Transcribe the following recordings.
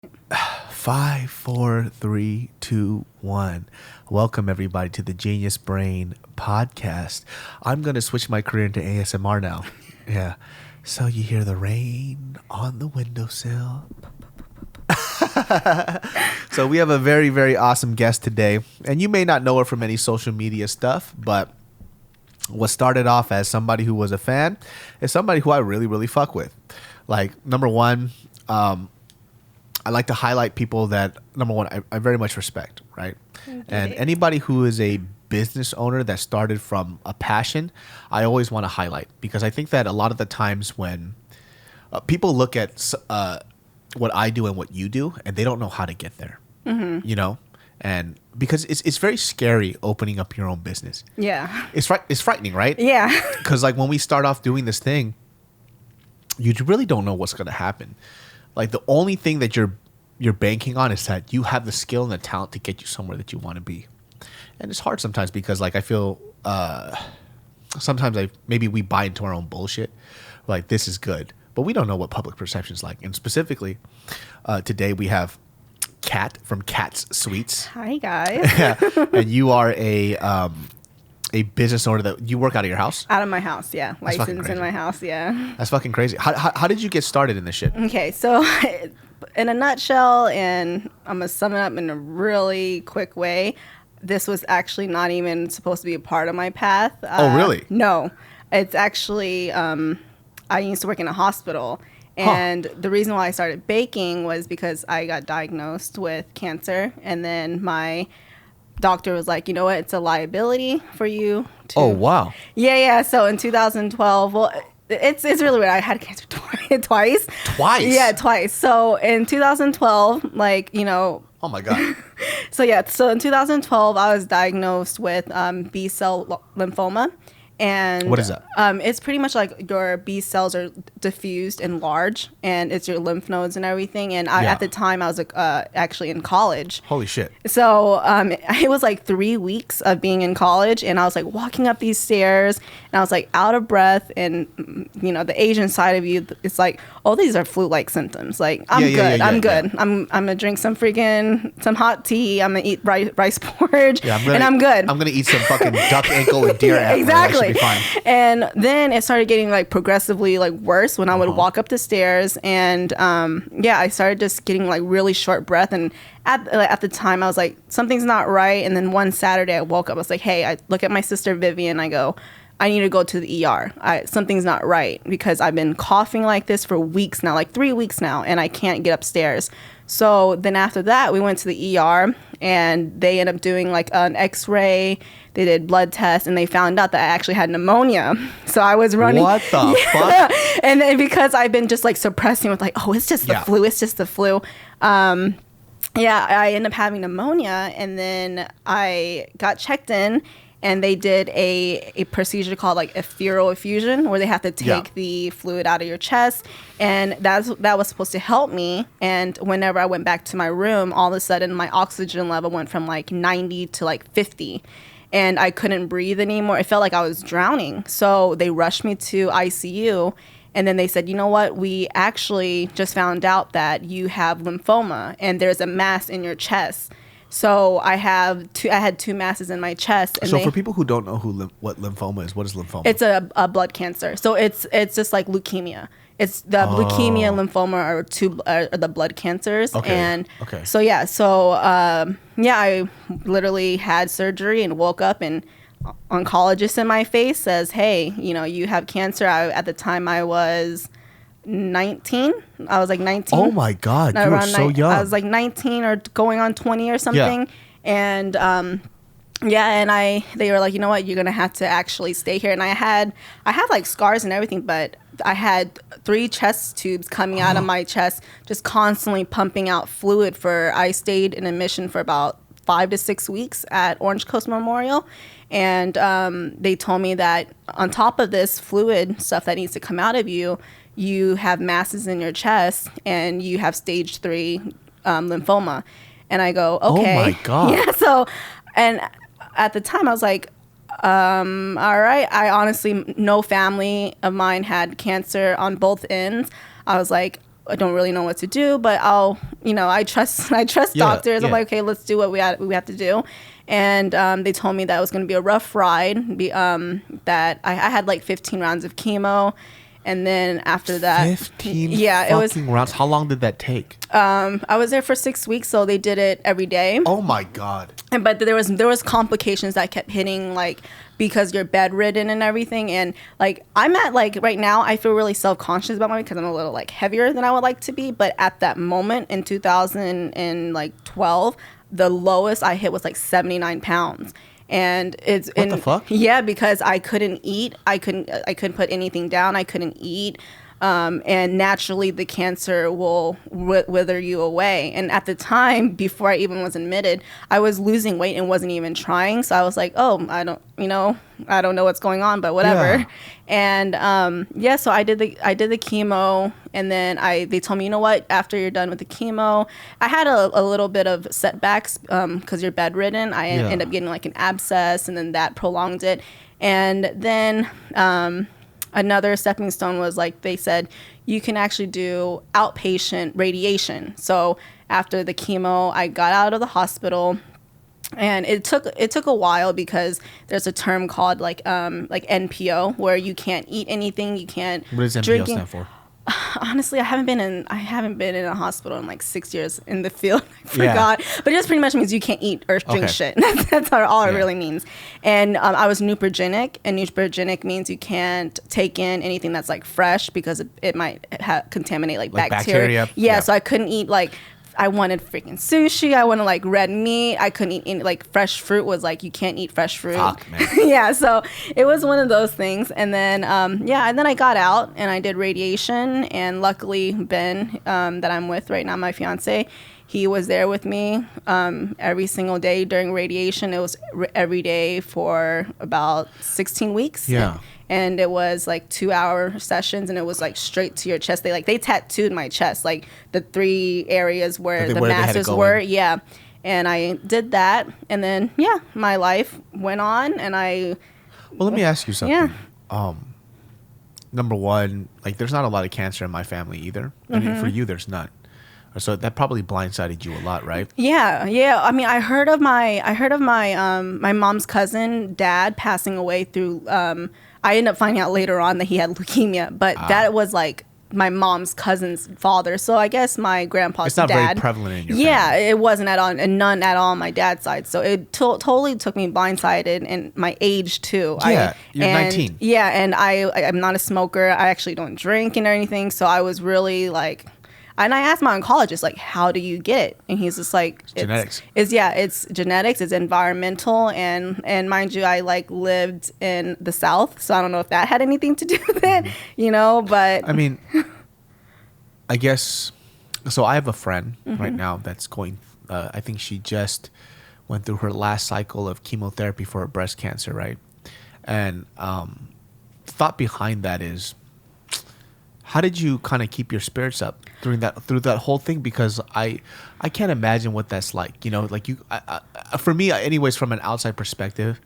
5, 4, 3, 2, 1. Welcome everybody to the Genius Brain Podcast. I'm going to switch my career into ASMR now. Yeah. So you hear the rain on the windowsill. So we have a very, very awesome guest today. And you may not know her from any social media stuff, but what started off as somebody who was a fan is somebody who I really, really fuck with. Like, number one, I like to highlight people that, number one, I very much respect, right? And anybody who is a business owner that started from a passion, I always want to highlight, because I think that a lot of the times when people look at what I do and what you do, and they don't know how to get there, you know? And because it's very scary opening up your own business. Yeah. It's frightening, right? Yeah. Because like when we start off doing this thing, you really don't know what's going to happen. Like the only thing that you're banking on is that you have the skill and the talent to get you somewhere that you want to be. And it's hard sometimes because like I feel sometimes maybe we buy into our own bullshit. Like this is good, but we don't know what public perception is like. And specifically today we have Kat from Kat's Sweets. Hi guys. Yeah. And you are a business owner that you work out of your house? Out of my house, yeah. License in my house, yeah. That's fucking crazy. How did you get started in this shit? Okay, so in a nutshell, and I'm going to sum it up in a really quick way, this was actually not even supposed to be a part of my path. Oh, really? No. It's actually, I used to work in a hospital. And the reason why I started baking was because I got diagnosed with cancer. And then my doctor was like, you know what, it's a liability for you to... Oh, wow. Yeah. So in 2012, well, it's really weird. I had cancer twice. Twice? Yeah, twice. So in 2012, like, you know... Oh, my God. So in 2012, I was diagnosed with B-cell lymphoma. And what is that? It's pretty much like your B cells are diffused and large, and it's your lymph nodes and everything. And at the time, I was actually in college. Holy shit. So it was like 3 weeks of being in college, and I was like walking up these stairs, and I was like out of breath. And, you know, the Asian side of you, it's like, oh, these are flu-like symptoms. Like, I'm good. I'm good. Yeah. I'm going to drink some hot tea. I'm going to eat rice porridge, and I'm good. I'm going to eat some fucking duck ankle and deer antler. Exactly. Fine. And then it started getting like progressively like worse when I would walk up the stairs, and I started just getting like really short breath. And at the time I was like, something's not right. And then one Saturday I woke up, I was like, hey, I look at my sister Vivian, I go, I need to go to the ER. Something's not right, because I've been coughing like this for weeks now, like 3 weeks now, and I can't get upstairs. So then after that, we went to the ER, and they ended up doing like an x-ray. They did blood tests, and they found out that I actually had pneumonia. So I was running. What the fuck? And then because I've been just like suppressing with like, oh, it's just the flu. It's just the flu. I ended up having pneumonia, and then I got checked in. And they did a procedure called like effusion, where they have to take the fluid out of your chest. And that was supposed to help me. And whenever I went back to my room, all of a sudden my oxygen level went from like 90 to like 50. And I couldn't breathe anymore. It felt like I was drowning. So they rushed me to ICU. And then they said, you know what? We actually just found out that you have lymphoma, and there's a mass in your chest. So I had two masses in my chest. And so for people who don't know what lymphoma is, what is lymphoma? It's a blood cancer. So it's just like leukemia. It's the leukemia and lymphoma are the blood cancers. Okay. And so I literally had surgery and woke up, and oncologist in my face says, hey, you know, you have cancer. At the time I was 19. I was like 19. Oh my God, you were so young. I was like 19 or going on 20 or something. And they were like, you know what, you're gonna have to actually stay here. And I had like scars and everything, but I had 3 chest tubes coming out of my chest, just constantly pumping out fluid. I stayed in admission for about 5 to 6 weeks at Orange Coast Memorial. And they told me that on top of this fluid stuff that needs to come out of you, you have masses in your chest, and you have stage 3 lymphoma. And I go, okay. Oh my God. Yeah. So, and at the time I was like, all right. I honestly, no family of mine had cancer on both ends. I was like, I don't really know what to do, but I trust doctors. I'm like, okay, let's do what we have to do. And they told me that it was going to be a rough ride, that I had like 15 rounds of chemo. And then after that, 15 fucking rounds. How long did that take? I was there for 6 weeks, so they did it every day. Oh my God. But there was complications that kept hitting, like, because you're bedridden and everything. And like, I'm at, like, right now, I feel really self-conscious about my, because I'm a little like heavier than I would like to be. But at that moment in 2012, the lowest I hit was like 79 pounds. And what the fuck? Yeah, because I couldn't eat. I couldn't put anything down. I couldn't eat. And naturally the cancer will wither you away. And at the time, before I even was admitted, I was losing weight and wasn't even trying. So I was like, oh, I don't know what's going on, but whatever. Yeah. And so I did the chemo, and then they told me, you know what, after you're done with the chemo, I had a little bit of setbacks because you're bedridden. I ended up getting like an abscess, and then that prolonged it. And then another stepping stone was, like, they said you can actually do outpatient radiation. So after the chemo, I got out of the hospital. And it took a while, because there's a term called like NPO, where you can't eat anything, you can't drink. What does NPO stand for? Honestly, I haven't been in a hospital in like 6 years in the field. I forgot, but it just pretty much means you can't eat or drink shit. That's all it really means. And I was neutropenic, and neutropenic means you can't take in anything that's like fresh, because it might contaminate like bacteria. Yeah, so I couldn't eat like. I wanted freaking sushi. I wanted like red meat. I couldn't eat any, like, fresh fruit was like, you can't eat fresh fruit. Fuck, man. Yeah, so it was one of those things. And then, and then I got out and I did radiation. And luckily, Ben, that I'm with right now, my fiance, he was there with me every single day during radiation. It was every day for about 16 weeks. Yeah. And it was like 2-hour sessions, and it was like straight to your chest. They tattooed my chest, like the 3 areas where the masses were. Yeah. And I did that. And then, my life went on, and Well, let me ask you something. Yeah. Number one, like, there's not a lot of cancer in my family either. Mm-hmm. And for you, there's none. So that probably blindsided you a lot, right? Yeah. I mean, I heard of my my mom's cousin dad passing away through. I ended up finding out later on that he had leukemia, but that was like my mom's cousin's father. So I guess my grandpa's dad. It's not very prevalent in your family. Yeah, it wasn't at all, and none at all on my dad's side. So it totally took me blindsided, and my age too. Yeah, you're 19. Yeah, and I'm not a smoker. I actually don't drink and anything. So I was really like. And I asked my oncologist, like, how do you get it? And he's just like, it's genetics. It's genetics, it's environmental. And mind you, I like lived in the South. So I don't know if that had anything to do with it, but. I mean, I guess, so I have a friend right now that's going, I think she just went through her last cycle of chemotherapy for her breast cancer, right? And the thought behind that is, how did you kind of keep your spirits up through that whole thing? Because I can't imagine what that's like. Like for me, anyways, from an outside perspective,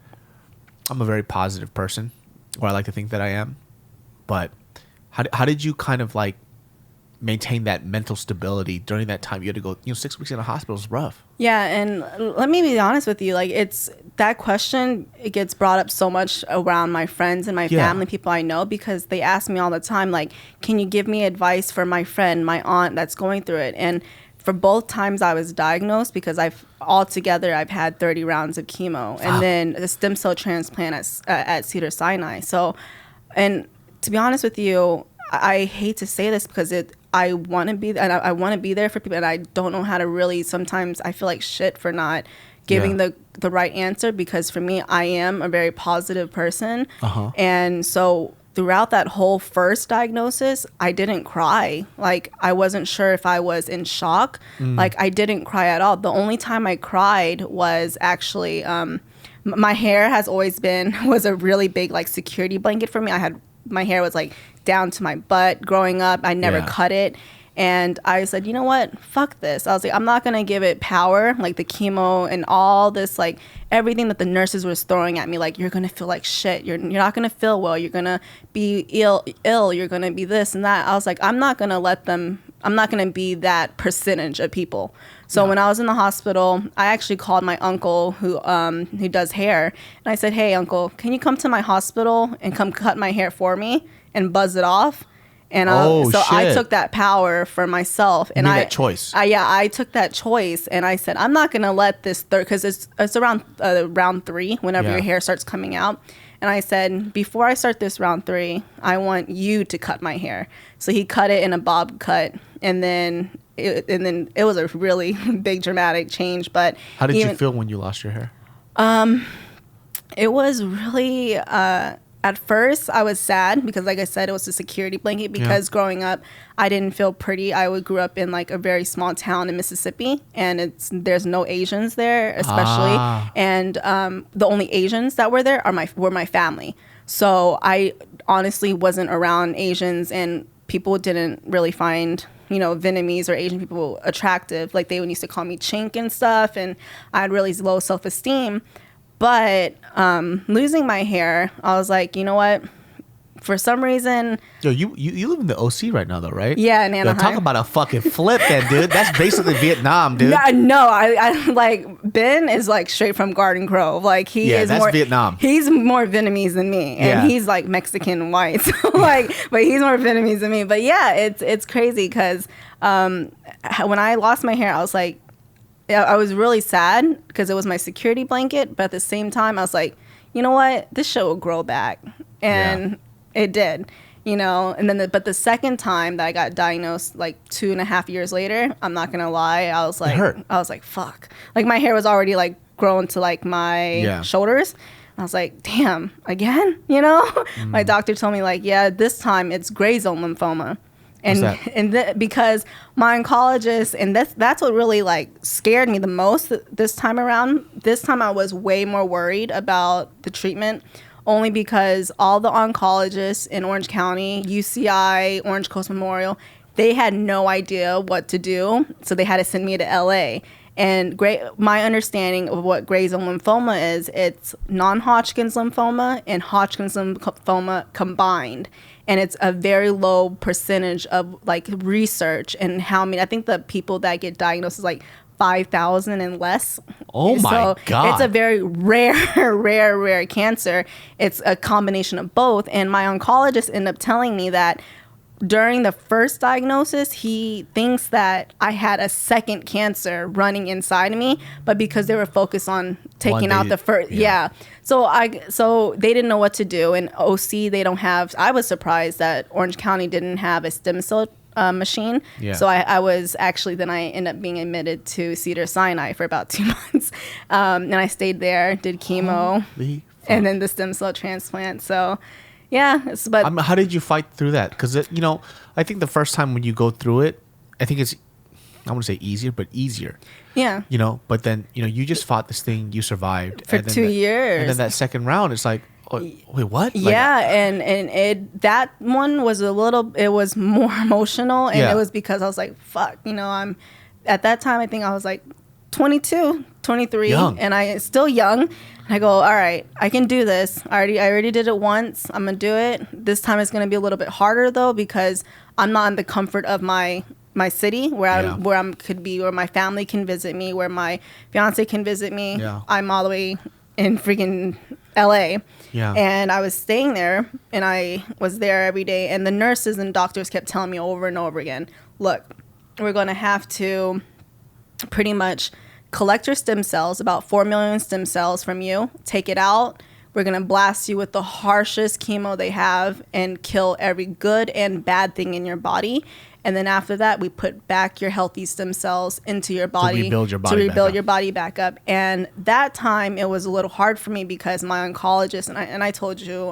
I'm a very positive person, or I like to think that I am. But how did you kind of like maintain that mental stability during that time? You had to go, 6 weeks in a hospital is rough. Yeah, and let me be honest with you. Like, it's that question, it gets brought up so much around my friends and my family, people I know, because they ask me all the time, like, can you give me advice for my friend, my aunt that's going through it? And for both times I was diagnosed, because I've had 30 rounds of chemo and then a stem cell transplant at Cedars-Sinai. So, and to be honest with you, I hate to say this because I want to be and I want to be there for people, and I don't know how to really. Sometimes I feel like shit for not giving the right answer, because for me, I am a very positive person, and so throughout that whole first diagnosis, I didn't cry. Like, I wasn't sure if I was in shock. Like, I didn't cry at all. The only time I cried was actually my hair was a really big like security blanket for me. My hair was like down to my butt growing up. I never cut it. And I said, you know what? Fuck this. I was like, I'm not going to give it power, like the chemo and all this, like everything that the nurses was throwing at me. Like, you're going to feel like shit. You're not going to feel well. You're going to be ill. You're going to be this and that. I was like, I'm not going to let them I'm not going to be that percentage of people. So when I was in the hospital, I actually called my uncle who does hair. And I said, hey, uncle, can you come to my hospital and come cut my hair for me and buzz it off? And I took that power for myself. And that choice. I took that choice. And I said, I'm not going to let this because it's around round 3 whenever your hair starts coming out. And I said, before I start this round 3, I want you to cut my hair. So he cut it in a bob cut. And then it was a really big dramatic change. But how did you feel when you lost your hair? It was really, at first I was sad because, like I said, it was a security blanket because growing up, I didn't feel pretty. I grew up in like a very small town in Mississippi, and there's no Asians there, especially. And the only Asians that were there were my family. So I honestly wasn't around Asians, and people didn't really find Vietnamese or Asian people attractive. Like they used to call me chink and stuff, and I had really low self-esteem. But losing my hair, I was like, you know what? For some reason... Yo, you live in the OC right now, though, right? Yeah, in Anaheim. Yo, talk about a fucking flip then, dude. That's basically Vietnam, dude. No, I like, Ben is like straight from Garden Grove. Like that's Vietnam. He's more Vietnamese than me. And he's like Mexican and white. So but he's more Vietnamese than me. But yeah, it's crazy because when I lost my hair, I was like, I was really sad because it was my security blanket. But at the same time, I was like, you know what? This shit will grow back. And it did, And then, but the second time that I got diagnosed, like 2.5 years later, I'm not going to lie. I was like, fuck. Like my hair was already like grown to like my shoulders. I was like, damn, again, My doctor told me like, yeah, this time it's gray zone lymphoma. Because my oncologist, and that's what really like scared me the most this time around. This time I was way more worried about the treatment, only because all the oncologists in Orange County, UCI, Orange Coast Memorial, they had no idea what to do. So they had to send me to LA. And my understanding of what gray zone lymphoma is, it's non-Hodgkin's lymphoma and Hodgkin's lymphoma combined. And it's a very low percentage of like research and I think the people that get diagnosed is like 5,000 and less. Oh my God. It's a very rare cancer. It's a combination of both. And my oncologist ended up telling me that during the first diagnosis, he thinks that I had a second cancer running inside of me, but because they were focused on taking out the first, so they didn't know what to do. And OC, they don't have. I was surprised that Orange County didn't have a stem cell machine. Yeah. So I was actually, then I ended up being admitted to Cedars-Sinai for about 2 months, and I stayed there, did chemo, and then the stem cell transplant. So. Yeah, but how did you fight through that? Because I think the first time when you go through it, I think it's, I want to say easier, but easier. Yeah. But then you just fought this thing, you survived for 2 years, and then that second round, it's like, oh, wait, what? Yeah, and that one was it was more emotional, and it was because I was like, fuck, I'm at that time I think I was like 22, 23, and I still young. I go, all right, I can do this. I already did it once. I'm going to do it. This time it's going to be a little bit harder, though, because I'm not in the comfort of my city where where my family can visit me, where my fiance can visit me. Yeah. I'm all the way in freaking LA. Yeah. And I was staying there, and I was there every day. And the nurses and doctors kept telling me over and over again, look, we're going to have to pretty much collect your stem cells, about 4 million stem cells from you, take it out. We're going to blast you with the harshest chemo they have and kill every good and bad thing in your body. And then after that, we put back your healthy stem cells into your body. To rebuild your body back up. And that time, it was a little hard for me because my oncologist, and I told you,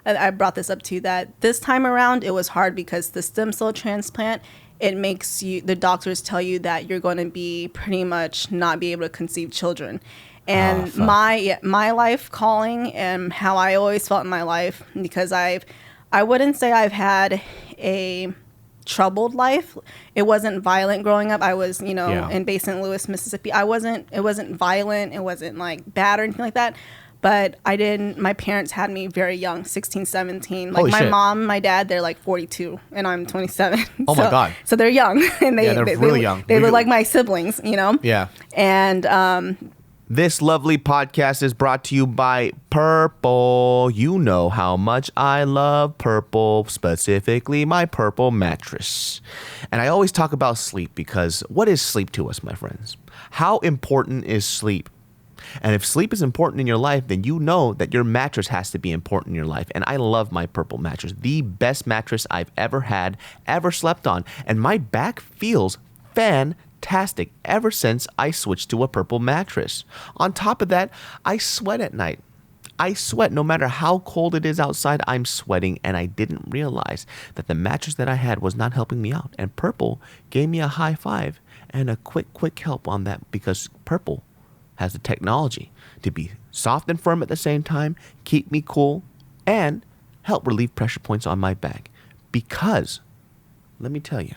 I brought this up to you, that this time around, it was hard because the stem cell transplant, it makes the doctors tell you that you're going to be pretty much not be able to conceive children. And my life calling and how I always felt in my life, because I wouldn't say I've had a troubled life. It wasn't violent growing up. I was, in Bay St. Louis, Mississippi. It wasn't violent. It wasn't like bad or anything like that. But I didn't. My parents had me very young, 16, 17. Like Holy my shit. mom, my dad, they're like 42, and I'm 27. Oh my God. So they're young, and they're really young. They look like my siblings, you know. Yeah. And This lovely podcast is brought to you by Purple. You know how much I love Purple, specifically my Purple mattress. And I always talk about sleep because what is sleep to us, my friends? How important is sleep? And if sleep is important in your life, then you know that your mattress has to be important in your life. And I love my Purple mattress, the best mattress I've ever had, ever slept on. And my back feels fantastic ever since I switched to a Purple mattress. On top of that, I sweat at night. I sweat no matter how cold it is outside, I'm sweating, and I didn't realize that the mattress that I had was not helping me out. And Purple gave me a high five and a quick help on that because Purple has the technology to be soft and firm at the same time, keep me cool, and help relieve pressure points on my back. Because, let me tell you,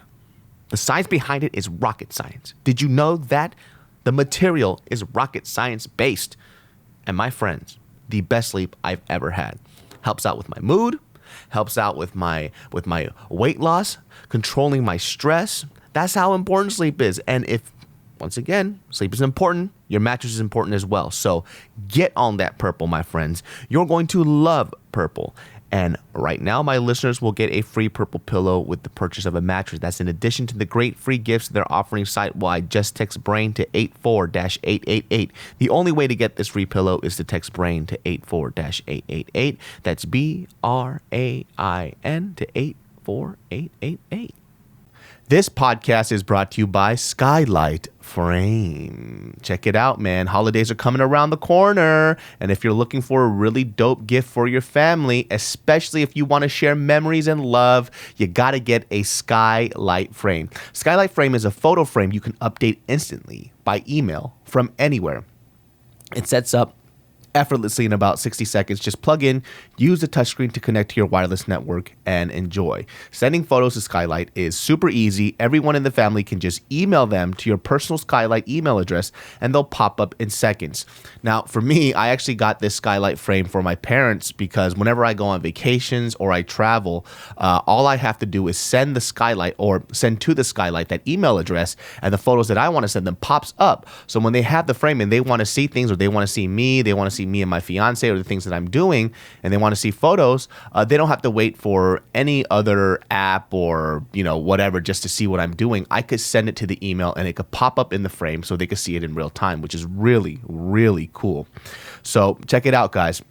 the science behind it is rocket science. Did you know that? The material is rocket science based. And my friends, the best sleep I've ever had. Helps out with my mood, helps out with my weight loss, controlling my stress. That's how important sleep is. And if, once again, sleep is important, your mattress is important as well. So get on that Purple, my friends. You're going to love Purple. And right now, my listeners will get a free Purple pillow with the purchase of a mattress. That's in addition to the great free gifts they're offering site-wide. Just text BRAIN to 84-888. The only way to get this free pillow is to text BRAIN to 84-888. That's BRAIN to 84888. This podcast is brought to you by Skylight Frame. Check it out, man. Holidays are coming around the corner. And if you're looking for a really dope gift for your family, especially if you want to share memories and love, you got to get a Skylight Frame. Skylight Frame is a photo frame you can update instantly by email from anywhere. It sets up effortlessly in about 60 seconds. Just plug in, use the touchscreen to connect to your wireless network, and enjoy. Sending photos to Skylight is super easy. Everyone in the family can just email them to your personal Skylight email address, and they'll pop up in seconds. Now, for me, I actually got this Skylight frame for my parents because whenever I go on vacations or I travel, all I have to do is send the Skylight or send to the Skylight that email address, and the photos that I want to send them pops up. So when they have the frame and they want to see things, or they want to see me, they want to see me and my fiance, or the things that I'm doing, and they want to see photos, they don't have to wait for any other app or, whatever just to see what I'm doing. I could send it to the email and it could pop up in the frame so they could see it in real time, which is really, really cool. So check it out, guys.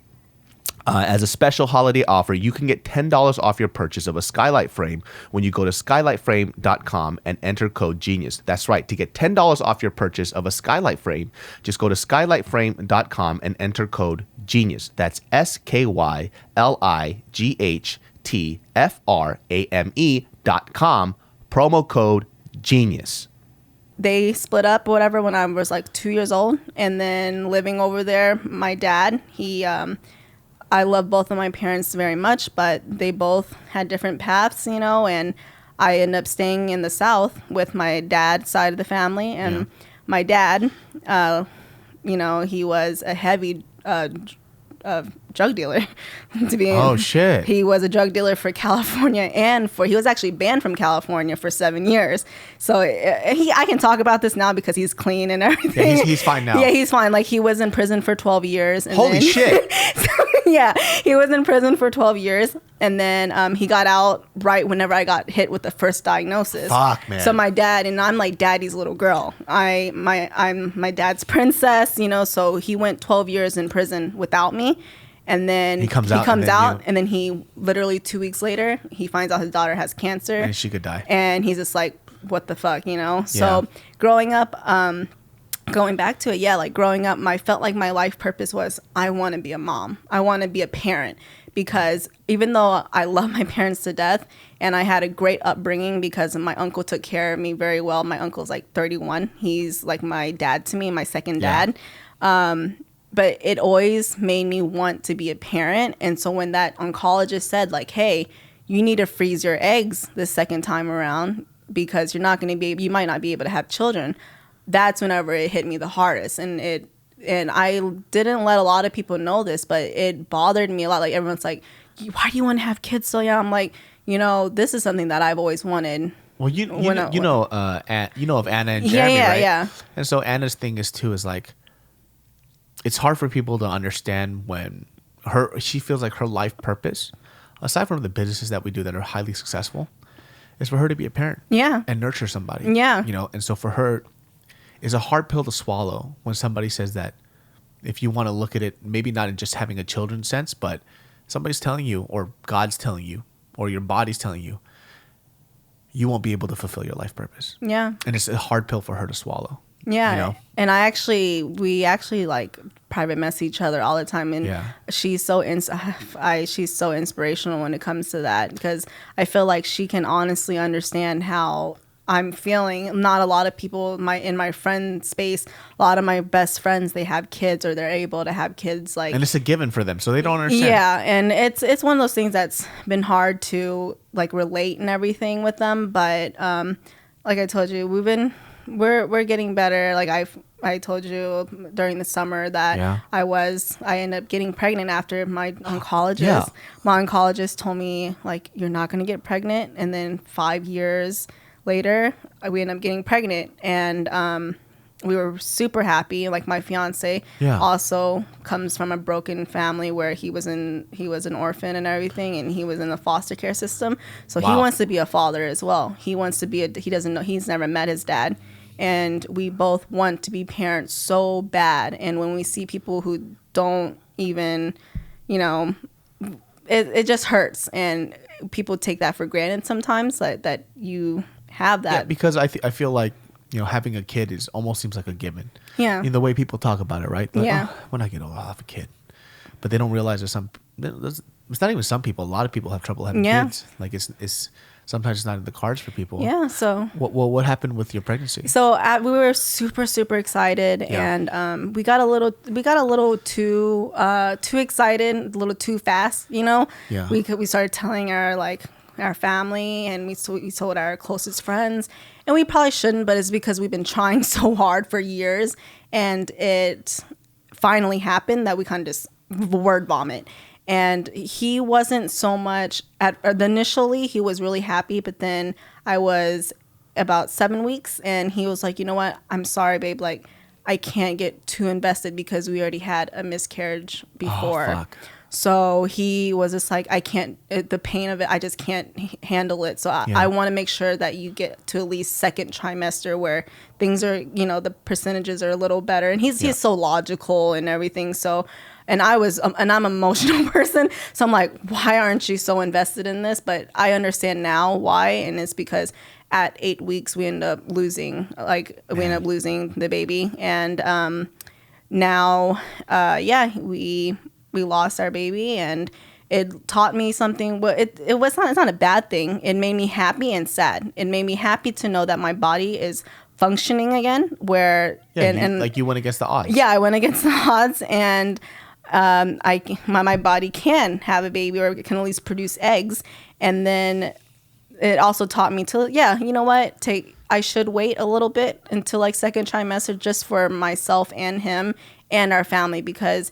As a special holiday offer, you can get $10 off your purchase of a Skylight frame when you go to skylightframe.com and enter code GENIUS. That's right. To get $10 off your purchase of a Skylight frame, just go to skylightframe.com and enter code GENIUS. That's SKYLIGHTFRAME.com, promo code GENIUS. They split up, whatever, when I was like 2 years old. And then living over there, my dad, I love both of my parents very much, but they both had different paths, and I ended up staying in the South with my dad's side of the family. And my dad, he was a heavy drug dealer. Shit. He was a drug dealer for California, and he was actually banned from California for 7 years. So I can talk about this now because he's clean and everything. Yeah, he's fine now. Yeah, he's fine. Like, he was in prison for 12 years. And Holy shit. Yeah, he was in prison for 12 years, and then he got out right whenever I got hit with the first diagnosis. Fuck, man. So my dad, and I'm like daddy's little girl. I'm my dad's princess, so he went 12 years in prison without me. And then he comes out, and then he literally 2 weeks later, he finds out his daughter has cancer. And she could die. And he's just like, what the fuck, So growing up, going back to it, like growing up, I felt like my life purpose was I want to be a mom. I want to be a parent, because even though I love my parents to death and I had a great upbringing because my uncle took care of me very well. My uncle's like 31. He's like my dad to me, my second dad. But it always made me want to be a parent. And so when that oncologist said like, hey, you need to freeze your eggs the second time around because you might not be able to have children. That's whenever it hit me the hardest. And and I didn't let a lot of people know this, but it bothered me a lot. Like everyone's like, why do you want to have kids so young? I'm like, this is something that I've always wanted. Well, you know of Anna and Jeremy, right? Yeah. And so Anna's thing is like, it's hard for people to understand when she feels like her life purpose, aside from the businesses that we do that are highly successful, is for her to be a parent. Yeah. And nurture somebody. Yeah. And so for her, it's a hard pill to swallow when somebody says that, if you want to look at it, maybe not in just having a children's sense, but somebody's telling you, or God's telling you, or your body's telling you, you won't be able to fulfill your life purpose. Yeah. And it's a hard pill for her to swallow. Yeah. And we actually like private mess each other all the time. And she's so she's so inspirational when it comes to that, because I feel like she can honestly understand how I'm feeling. Not a lot of people in my friend space, a lot of my best friends, they have kids, or they're able to have kids, like, and it's a given for them, so they don't understand. Yeah, and it's one of those things that's been hard to like relate and everything with them, but like I told you, we're getting better. Like I told you during the summer that I ended up getting pregnant after my oncologist. Yeah. My oncologist told me, like, you're not going to get pregnant, and then 5 years later, we ended up getting pregnant, and we were super happy. Like, my fiance also comes from a broken family where he was an orphan and everything, and he was in the foster care system. So he wants to be a father as well. He wants to be he doesn't know, he's never met his dad, and we both want to be parents so bad. And when we see people who don't even, it just hurts, and people take that for granted sometimes, that you have that. Yeah, because I feel like, having a kid almost seems like a given. Yeah. The way people talk about it, right? Like, when I get older, I'll have a kid. But they don't realize it's not even some people. A lot of people have trouble having kids. Like, it's sometimes it's not in the cards for people. Yeah. So what happened with your pregnancy? So we were super, super excited, and we got a little too excited, a little too fast. Yeah. We started telling our family, and we told our closest friends, and we probably shouldn't, but it's because we've been trying so hard for years, and it finally happened that we kind of just word vomit. And he wasn't so much initially, he was really happy, but then I was about 7 weeks, and he was like, you know what, I'm sorry, babe, like, I can't get too invested because we already had a miscarriage before. Oh, fuck. So he was just like, the pain of it, I just can't handle it. So I want to make sure that you get to at least second trimester where things are, the percentages are a little better. And he's so logical and everything. So, and I'm an emotional person. So I'm like, why aren't you so invested in this? But I understand now why. And it's because at 8 weeks, we end up losing the baby. And now, we lost our baby, and it taught me something. But it's not a bad thing. It made me happy and sad. It made me happy to know that my body is functioning again. You went against the odds. Yeah, I went against the odds, and my body can have a baby, or it can at least produce eggs. And then it also taught me to, you know what, I should wait a little bit until like second trimester, just for myself and him and our family, because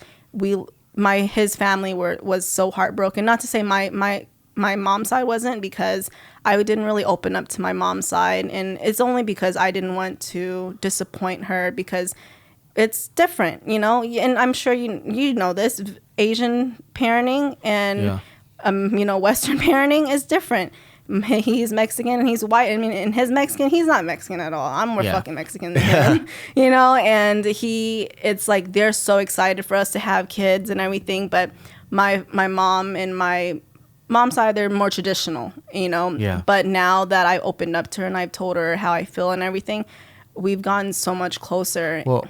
his family was so heartbroken. Not to say my mom's side wasn't, because I didn't really open up to my mom's side, and it's only because I didn't want to disappoint her, because it's different, and I'm sure you know this, Asian parenting and Western parenting is different. He's Mexican and he's white. I mean, and his Mexican, he's not Mexican at all. I'm more fucking Mexican than him, and it's like, they're so excited for us to have kids and everything. But my mom and my mom's side, they're more traditional, But now that I opened up to her and I've told her how I feel and everything, we've gotten so much closer. Well,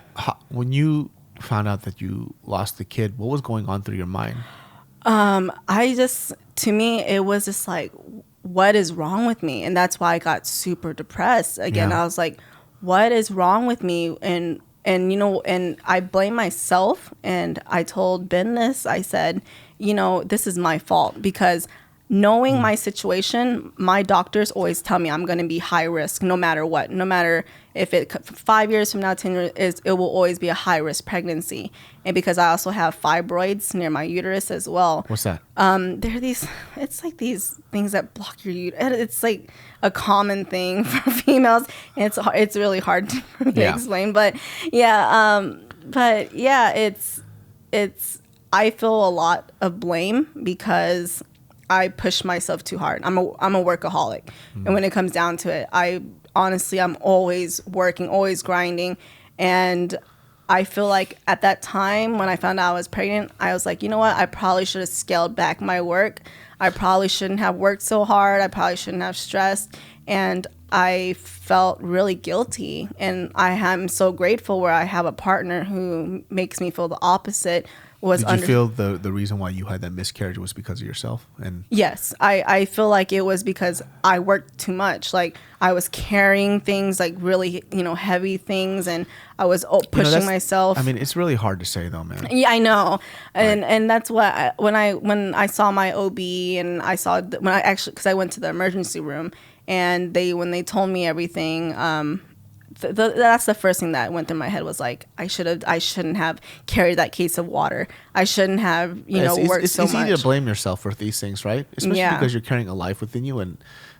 when you found out that you lost the kid, what was going on through your mind? To me, it was just like, what is wrong with me? And that's why I got super depressed. Again, I was like, what is wrong with me? And I blame myself. And I told Ben this. I said, this is my fault, because knowing my situation, my doctors always tell me I'm going to be high risk no matter what. No matter if it 5 years from now, 10 years, it will always be a high risk pregnancy. And because I also have fibroids near my uterus as well. What's that? There are these, it's like these things that block your uterus. It's like a common thing for females. And it's really hard for me to explain. But yeah, it's, I feel a lot of blame because I push myself too hard. I'm a workaholic. And when it comes down to it, I'm always working, always grinding. And I feel like at that time when I found out I was pregnant, I was like, you know what? I probably should have scaled back my work. I probably shouldn't have worked so hard. I probably shouldn't have stressed. And I felt really guilty. And I am so grateful where I have a partner who makes me feel the opposite. Did you feel the reason why you had that miscarriage was because of yourself? And yes, I feel like it was because I worked too much. Like I was carrying things, like really, heavy things, and I was pushing myself. I mean, it's really hard to say though, man. Yeah, I know, and that's what when I saw my OB and because I went to the emergency room and when they told me everything. That's the first thing that went through my head was like I shouldn't have carried that case of water. I shouldn't have worked so much. It's easy to blame yourself for these things, right? Especially because you're carrying a life within you, and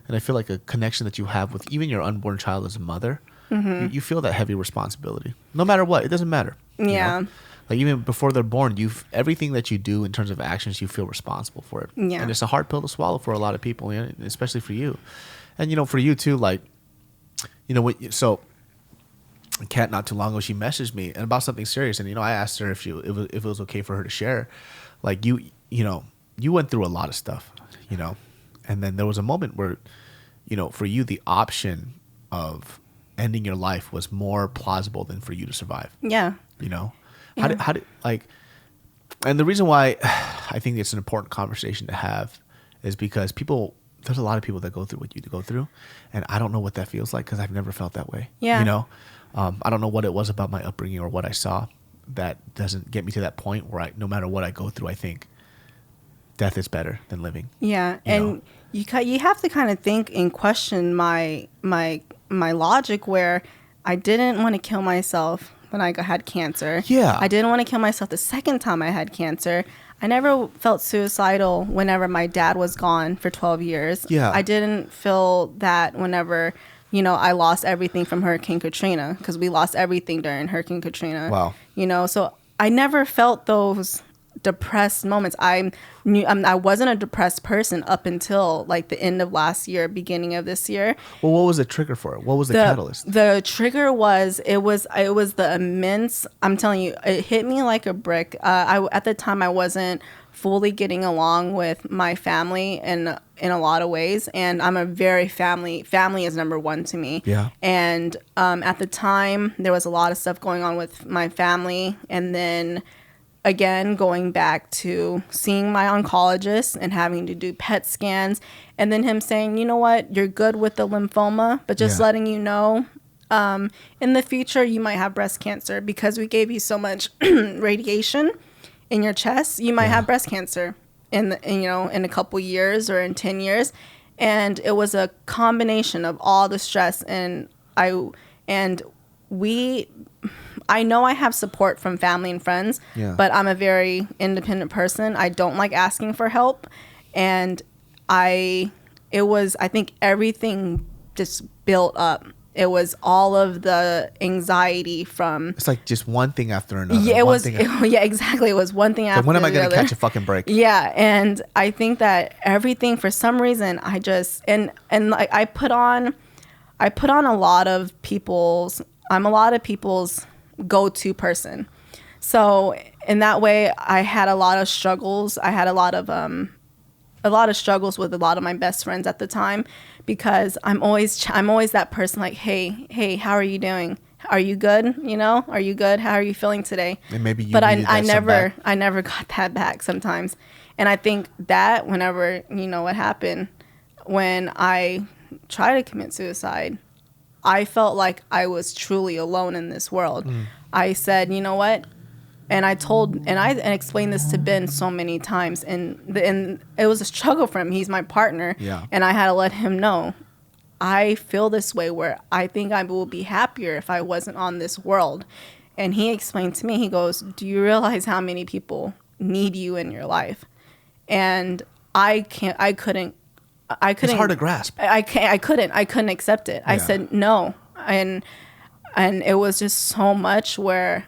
I feel like a connection that you have with even your unborn child as a mother. You feel that heavy responsibility, no matter what. It doesn't matter. Yeah. Like even before they're born, everything that you do in terms of actions, you feel responsible for it. Yeah. And it's a hard pill to swallow for a lot of people, especially for you. And for you too, like so. Kat not too long ago, she messaged me and about something serious, and I asked her if it was okay for her to share. Like you went through a lot of stuff, and then there was a moment where for you the option of ending your life was more plausible than for you to survive. Yeah. How did and the reason why I think it's an important conversation to have is because there's a lot of people that go through what you go through, and I don't know what that feels like because I've never felt that way. Yeah. I don't know what it was about my upbringing or what I saw that doesn't get me to that point where no matter what I go through, I think death is better than living. Yeah, and you have to kind of think and question my logic where I didn't want to kill myself when I had cancer. Yeah. I didn't want to kill myself the second time I had cancer. I never felt suicidal whenever my dad was gone for 12 years. Yeah. I didn't feel that whenever I lost everything from Hurricane Katrina, because we lost everything during Hurricane Katrina. Wow. So I never felt those depressed moments. I wasn't a depressed person up until like the end of last year, beginning of this year. Well, what was the trigger for it? What was the catalyst? The trigger was it was the immense. I'm telling you, it hit me like a brick. At the time I wasn't fully getting along with my family in a lot of ways, and I'm a very family is number one to me. Yeah. And at the time there was a lot of stuff going on with my family, and then again going back to seeing my oncologist and having to do PET scans, and then him saying, you know what, you're good with the lymphoma, but just letting you know in the future you might have breast cancer because we gave you so much radiation in your chest. You might have breast cancer in a couple years or in 10 years. And it was a combination of all the stress, and I know I have support from family and friends, but I'm a very independent person. I don't like asking for help. And I think everything just built up. It was all of the anxiety from... It's like just one thing after another. Yeah, exactly. It was one thing after when am I going to catch a fucking break? Yeah, and I think that everything, for some reason, I just... And like I put on a lot of people's... I'm a lot of people's go-to person. So in that way, I had a lot of struggles. I had a lot of struggles with a lot of my best friends at the time, because I'm always that person like, hey, how are you doing? Are you good? Are you good? How are you feeling today? And maybe you. But I never got that back sometimes, and I think that whenever what happened when I tried to commit suicide, I felt like I was truly alone in this world. I said, you know what? and I explained this to Ben so many times, and it was a struggle for him. He's my partner, and I had to let him know, I feel this way where I think I will be happier if I wasn't on this world. And he explained to me, he goes, do you realize how many people need you in your life? And I couldn't. It's hard to grasp. I couldn't accept it. I said no. And it was just so much where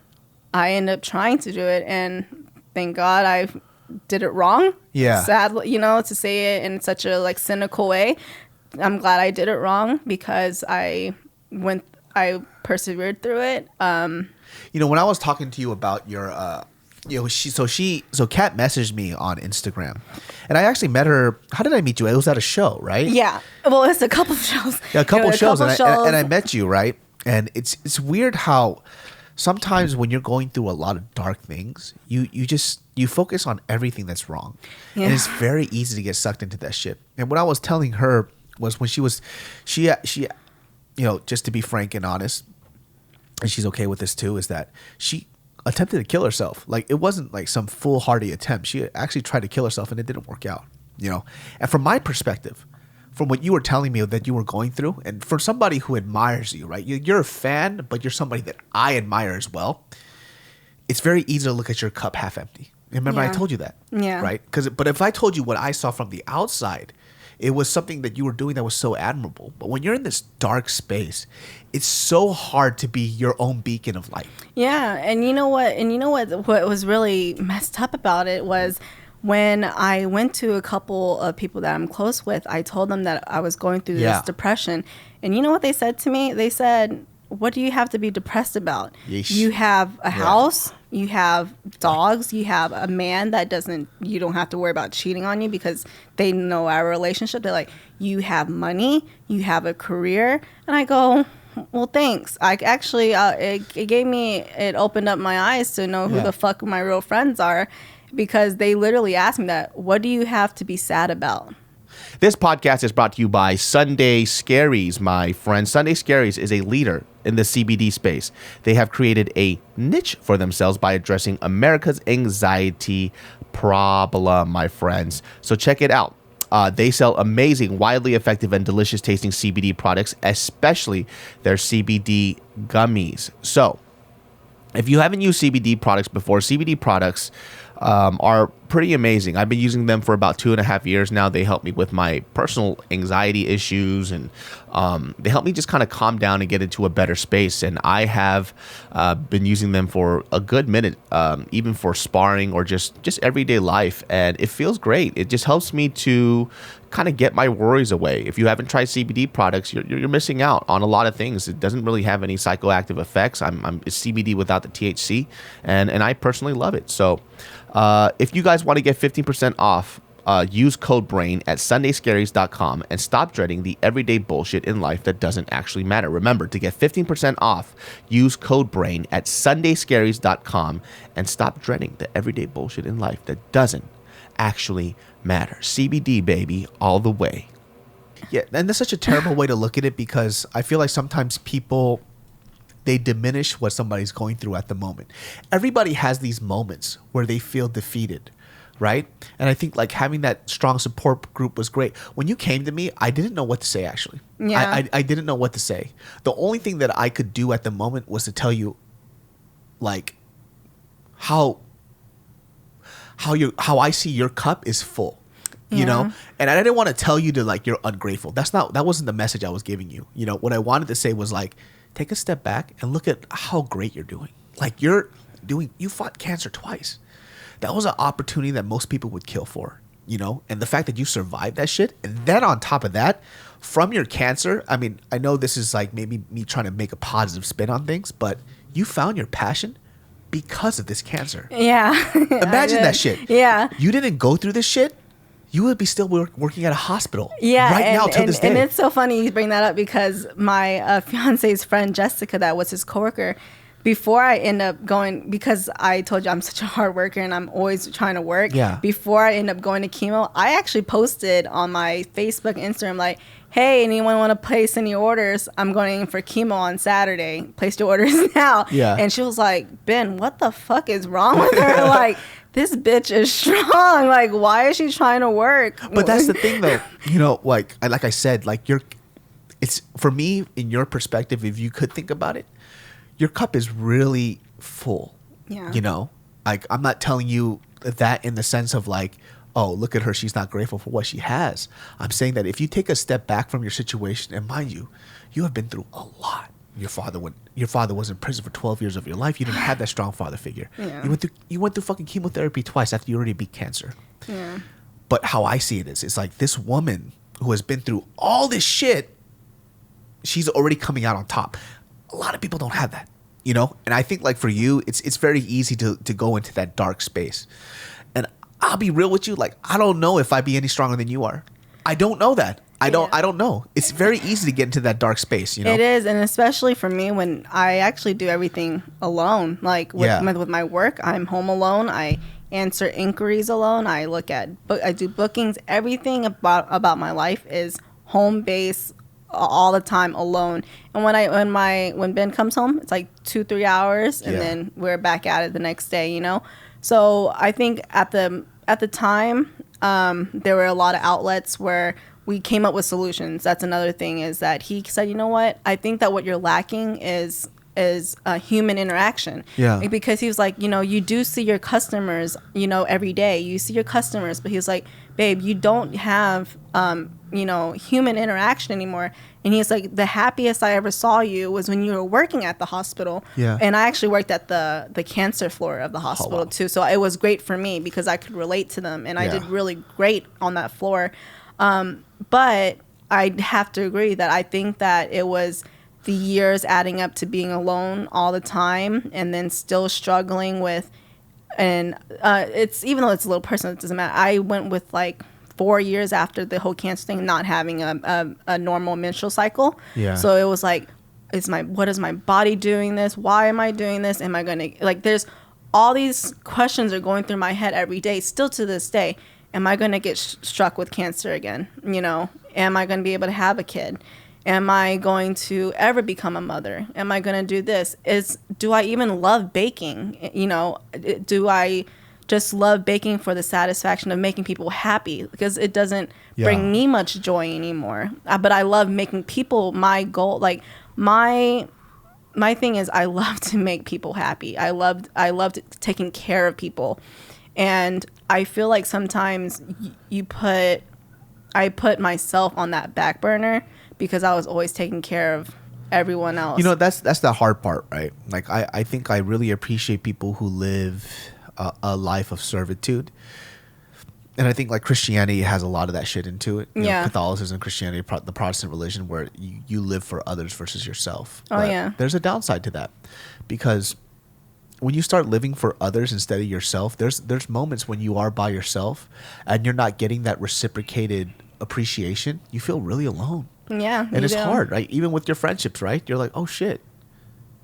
I ended up trying to do it, and thank God I did it wrong. Yeah. Sadly, to say it in such a like cynical way, I'm glad I did it wrong because I persevered through it. When I was talking to you about your, Kat messaged me on Instagram, and I actually met her. How did I meet you? It was at a show, right? Yeah. Well, it's a couple of shows. Yeah, a couple of shows, and I met you, right? And it's weird how sometimes when you're going through a lot of dark things, you focus on everything that's wrong, and it's very easy to get sucked into that shit. And what I was telling her was when she just to be frank and honest, and she's okay with this too, is that she attempted to kill herself. Like, it wasn't like some foolhardy attempt. She actually tried to kill herself, and it didn't work out. And from my perspective, from what you were telling me that you were going through, and for somebody who admires you, right? You're a fan, but you're somebody that I admire as well. It's very easy to look at your cup half empty. Remember, I told you that, right? But if I told you what I saw from the outside, it was something that you were doing that was so admirable. But when you're in this dark space, it's so hard to be your own beacon of light. Yeah, and you know what? What was really messed up about it was when I went to a couple of people that I'm close with, I told them that I was going through this depression. And you know what they said to me? They said, what do you have to be depressed about? Yeesh. You have a house, you have dogs, you have a man that you don't have to worry about cheating on you because they know our relationship. They're like, you have money, you have a career. And I go, well, thanks. I actually, it opened up my eyes to know who the fuck my real friends are, because they literally asked me that, what do you have to be sad about? This podcast is brought to you by Sunday Scaries, my friend. Sunday Scaries is a leader in the CBD space. They have created a niche for themselves by addressing America's anxiety problem, my friends. So check it out. They sell amazing, widely effective, and delicious tasting CBD products, especially their CBD gummies. So if you haven't used CBD products before, CBD products are pretty amazing. I've been using them for about 2.5 years now. They help me with my personal anxiety issues, and they help me just kind of calm down and get into a better space. And I have been using them for a good minute, even for sparring or just everyday life. And it feels great. It just helps me to kind of get my worries away. If you haven't tried CBD products, you're missing out on a lot of things. It doesn't really have any psychoactive effects. It's CBD without the THC, and I personally love it. So if you guys want to get 15% off, use code BRAIN at sundayscaries.com and stop dreading the everyday bullshit in life that doesn't actually matter. Remember, to get 15% off, use code BRAIN at sundayscaries.com and stop dreading the everyday bullshit in life that doesn't actually matter. CBD, baby, all the way. Yeah, and that's such a terrible way to look at it, because I feel like sometimes people, they diminish what somebody's going through at the moment. Everybody has these moments where they feel defeated, right? And I think like having that strong support group was great. When you came to me, I didn't know what to say, actually. Yeah. I didn't know what to say. The only thing that I could do at the moment was to tell you, like, how I see your cup is full, you know? And I didn't want to tell you to like, you're ungrateful. That wasn't the message I was giving you. You know, what I wanted to say was like, take a step back and look at how great you're doing. Like, you fought cancer twice. That was an opportunity that most people would kill for, you know? And the fact that you survived that shit, and then on top of that, from your cancer, I mean, I know this is like maybe me trying to make a positive spin on things, but you found your passion because of this cancer. Yeah. Imagine that shit. Yeah. You didn't go through this shit, you would be still working at a hospital. Yeah. Right now till this day. And it's so funny you bring that up, because my fiance's friend, Jessica, that was his coworker, before I end up going, because I told you I'm such a hard worker and I'm always trying to work. Yeah. Before I end up going to chemo, I actually posted on my Facebook, Instagram, like, hey, anyone want to place any orders? I'm going in for chemo on Saturday. Place your orders now. Yeah. And she was like, Ben, what the fuck is wrong with her? Like, this bitch is strong. Like, why is she trying to work? But that's the thing, though. You know, like I said, like it's for me, in your perspective, if you could think about it, your cup is really full. Yeah. You know, like I'm not telling you that in the sense of like, oh, look at her, she's not grateful for what she has. I'm saying that if you take a step back from your situation, and mind you, you have been through a lot. Your father was in prison for 12 years of your life. You didn't have that strong father figure. Yeah. You went through fucking chemotherapy twice after you already beat cancer. Yeah. But how I see it is, it's like this woman who has been through all this shit, she's already coming out on top. A lot of people don't have that, you know? And I think like for you, it's very easy to go into that dark space. And I'll be real with you, like I don't know if I'd be any stronger than you are. I don't know that. I don't know. It's very easy to get into that dark space, you know? It is, and especially for me when I actually do everything alone. Like with my work, I'm home alone. I answer inquiries alone. I do bookings. Everything about my life is home based all the time alone. And when Ben comes home, it's like 2-3 hours, and then we're back at it the next day, you know? So I think at the time, there were a lot of outlets where we came up with solutions. That's another thing, is that he said, you know what? I think that what you're lacking is human interaction. Yeah. Because he was like, you know, you do see your customers, you know, every day. You see your customers, but he was like, babe, you don't have, you know, human interaction anymore. And he's like, the happiest I ever saw you was when you were working at the hospital. Yeah. And I actually worked at the cancer floor of the hospital too. So it was great for me because I could relate to them, and I did really great on that floor. But I have to agree that I think that it was the years adding up to being alone all the time, and then still struggling with, and it's, even though it's a little personal, it doesn't matter. I went with like 4 years after the whole cancer thing, not having a normal menstrual cycle. Yeah. So it was like, what is my body doing this? Why am I doing this? Am I going to, like, there's all these questions are going through my head every day, still to this day. Am I going to get struck with cancer again? You know, am I going to be able to have a kid? Am I going to ever become a mother? Am I going to do this? Do I even love baking? You know, do I just love baking for the satisfaction of making people happy? Because it doesn't bring me much joy anymore. But I love making people my goal. Like my thing is, I love to make people happy. I loved taking care of people. And I feel like sometimes I put myself on that back burner because I was always taking care of everyone else. You know, that's the hard part, right? Like I think I really appreciate people who live a life of servitude. And I think like Christianity has a lot of that shit into it. You know, Catholicism, Christianity, the Protestant religion, where you live for others versus yourself. But there's a downside to that, because when you start living for others instead of yourself, there's moments when you are by yourself and you're not getting that reciprocated appreciation. You feel really alone. Yeah. And it's hard, right? Even with your friendships, right? You're like, oh shit.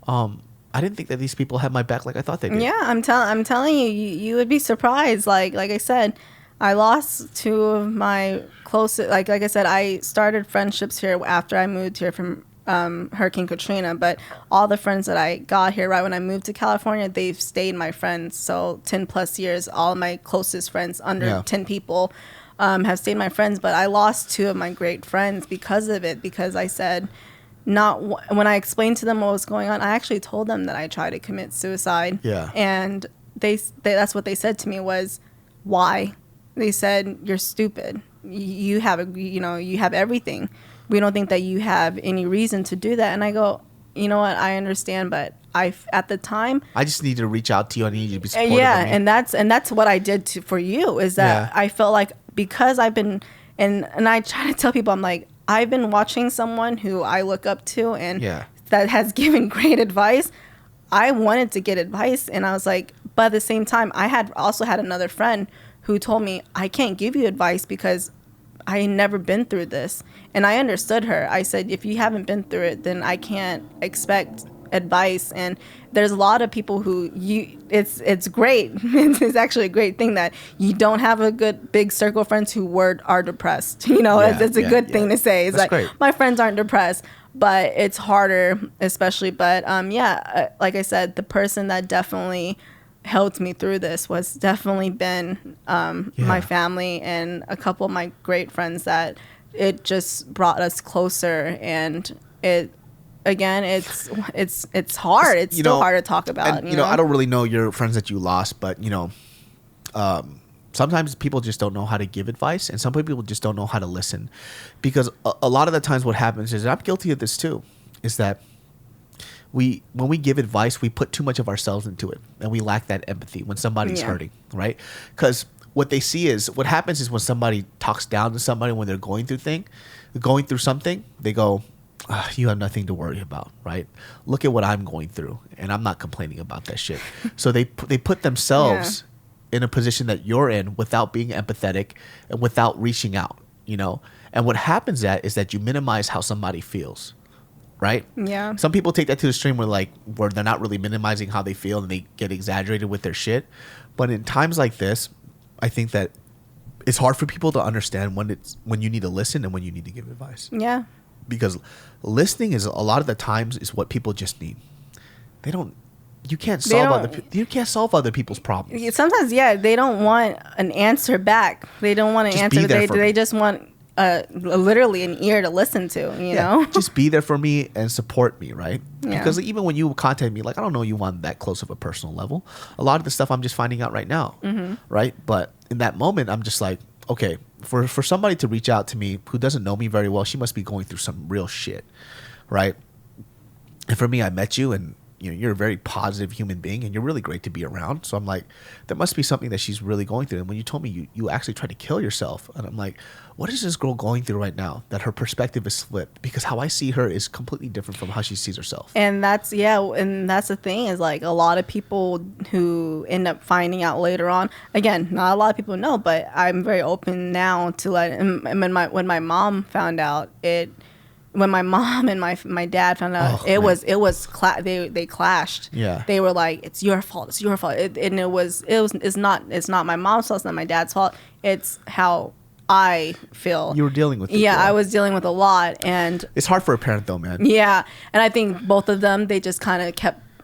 I didn't think that these people had my back like I thought they did. Yeah, I'm telling you, you would be surprised. Like I said, I lost two of my closest, like I said, I started friendships here after I moved here from Hurricane Katrina, but all the friends that I got here right when I moved to California, they've stayed my friends. So 10 plus years, all of my closest friends, under 10 people, have stayed my friends. But I lost two of my great friends because of it, because I said, when I explained to them what was going on, I actually told them that I tried to commit suicide. Yeah. And they that's what they said to me was, why? They said, you're stupid. You have everything. We don't think that you have any reason to do that. And I go, you know what? I understand, but at the time, I just need to reach out to you. I need you to be supportive. Yeah, of me. and that's what I did for you. Is that I felt like, because I've been, and I try to tell people, I'm like, I've been watching someone who I look up to and that has given great advice. I wanted to get advice, and I was like, but at the same time, I also had another friend who told me, I can't give you advice because I had never been through this. And I understood her. I said, if you haven't been through it, then I can't expect advice. And there's a lot of people who it's great. It's actually a great thing that you don't have a good big circle of friends who are depressed. It's a good thing to say. It's That's like great. my friends aren't depressed, but it's harder, especially. But like I said, the person that definitely helped me through this was definitely been my family and a couple of my great friends that it just brought us closer. And it's hard. It's still hard to talk about. And, I don't really know your friends that you lost, but sometimes people just don't know how to give advice, and some people just don't know how to listen, because a lot of the times what happens is, and I'm guilty of this too, is that when we give advice, we put too much of ourselves into it, and we lack that empathy when somebody's hurting, right? Because what happens is when somebody talks down to somebody when they're going through something, they go, you have nothing to worry about, right? Look at what I'm going through, and I'm not complaining about that shit. So they put themselves in a position that you're in without being empathetic and without reaching out, And what happens is that you minimize how somebody feels. Right? Yeah. Some people take that to the extreme where they're not really minimizing how they feel and they get exaggerated with their shit. But in times like this, I think that it's hard for people to understand when you need to listen and when you need to give advice. Yeah. Because listening is a lot of the times is what people just need. You can't solve other people's problems. Sometimes, they don't want an answer back. They don't want an answer. They just want literally an ear to listen to, you know? Just be there for me and support me, right? Yeah. Because even when you contact me, I don't know you on that close of a personal level. A lot of the stuff I'm just finding out right now, right? But in that moment, I'm just like, okay, for somebody to reach out to me who doesn't know me very well, she must be going through some real shit, right? And for me, I met you, and you're a very positive human being, and you're really great to be around. So I'm like, there must be something that she's really going through. And when you told me you actually tried to kill yourself, and I'm like, what is this girl going through right now that her perspective is flipped? Because how I see her is completely different from how she sees herself. And that's the thing is, like, a lot of people who end up finding out later on, again, not a lot of people know, but I'm very open now to when my mom found out when my mom and my dad found out, they clashed. Yeah. They were like, it's your fault. It's not my mom's fault. It's not my dad's fault. It's how I feel. You were dealing with it. Yeah, I was dealing with a lot. And it's hard for a parent though, man. Yeah. And I think both of them, they just kind of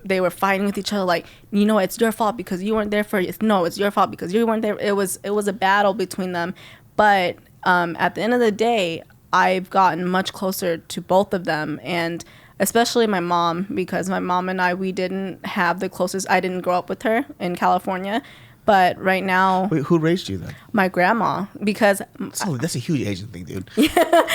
they were fighting with each other, like, it's your fault because you weren't there for it. No, it's your fault because you weren't there. It was a battle between them. But at the end of the day, I've gotten much closer to both of them, and especially my mom, because my mom and we didn't have the closest. I didn't grow up with her in California, but right now... Wait, who raised you then? My grandma, because... that's a huge Asian thing, dude.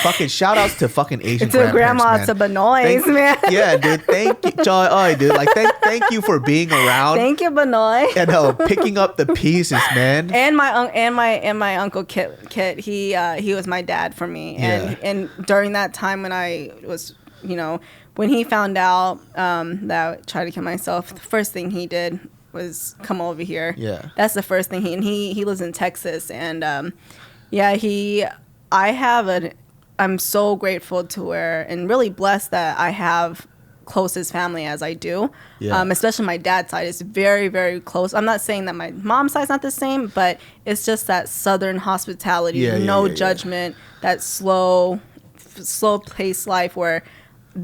Fucking shout outs to fucking Asian to grandma, man. to Benoist, man. Yeah, dude. Thank you. Dude. Thank you for being around. Thank you, Benoist. And picking up the pieces, man. And my uncle Kit, he was my dad for me. And during that time when I was, when he found out that I tried to kill myself, the first thing he did was come over here. Yeah. That's the first thing he lives in Texas, and I'm so grateful to where, and really blessed that I have closest family as I do. Yeah. Especially my dad's side is very, very close. I'm not saying that my mom's side's not the same, but it's just that Southern hospitality, no judgment, that slow paced life where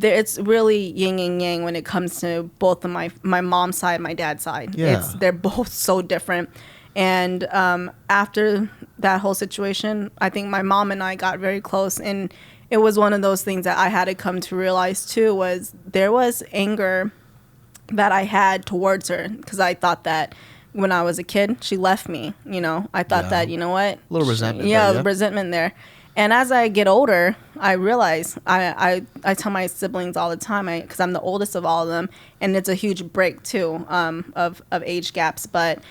it's really yin and yang when it comes to both of my mom's side and my dad's side. Yeah. They're both so different. And after that whole situation, I think my mom and I got very close. And it was one of those things that I had to come to realize too, was there was anger that I had towards her, because I thought that when I was a kid, she left me. I thought that, you know what? A little resentment. Resentment there. And as I get older, I realize I tell my siblings all the time, because I'm the oldest of all of them, and it's a huge break too of age gaps. But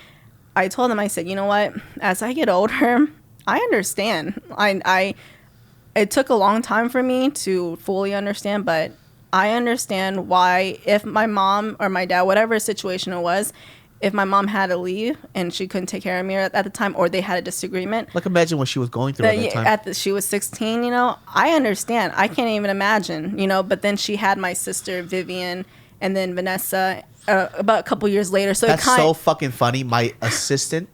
I told them, I said, you know what? As I get older, I understand. It took a long time for me to fully understand, but I understand why, if my mom or my dad, whatever situation it was, if my mom had to leave and she couldn't take care of me at the time, or they had a disagreement. Like, imagine what she was going through at that time. She was 16, I understand. I can't even imagine, but then she had my sister, Vivian, and then Vanessa about a couple years later. So that's so fucking funny. My assistant,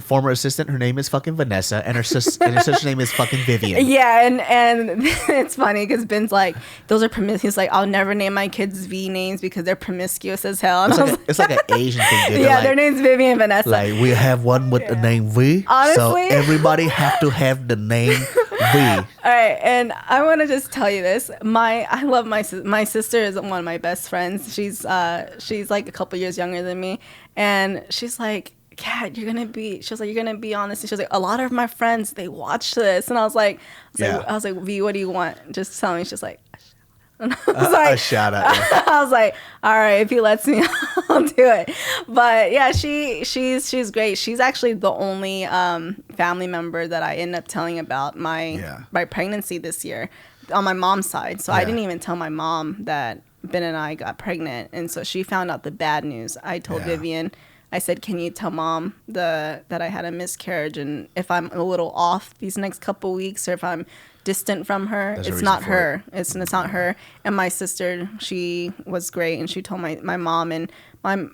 former assistant, her name is fucking Vanessa, and her sister's name is fucking Vivian. Yeah, and it's funny because Ben's like, those are promiscuous. He's like, I'll never name my kids V names because they're promiscuous as hell. And It's like an Asian thing, dude. Yeah, like, their name's Vivian and Vanessa. Like, we have one with the name V. Honestly. So everybody have to have the name V. All right, and I want to just tell you this. I love my sister is one of my best friends. She's like a couple years younger than me, and she's like, Kat, you're gonna be on this. And she was like, a lot of my friends, they watch this. And I was like, V, what do you want? Just tell me. She's like, and I was like, a shout out. Yeah. I was like, all right, if he lets me, I'll do it. But yeah, she's great. She's actually the only family member that I end up telling about my pregnancy this year on my mom's side. So I didn't even tell my mom that Ben and I got pregnant. And so she found out the bad news. I told Vivian, I said, can you tell mom that I had a miscarriage, and if I'm a little off these next couple weeks, or if I'm distant from her, it's not her. It's not her. And my sister, she was great, and she told my mom, and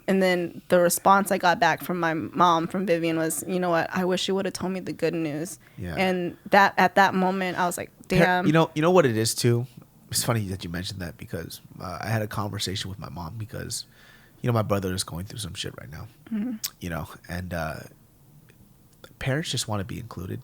then the response I got back from my mom, from Vivian, was, you know what, I wish you would have told me the good news. Yeah. And that at that moment I was like, damn. You know what it is too? It's funny that you mentioned that, because I had a conversation with my mom, because my brother is going through some shit right now, and parents just want to be included.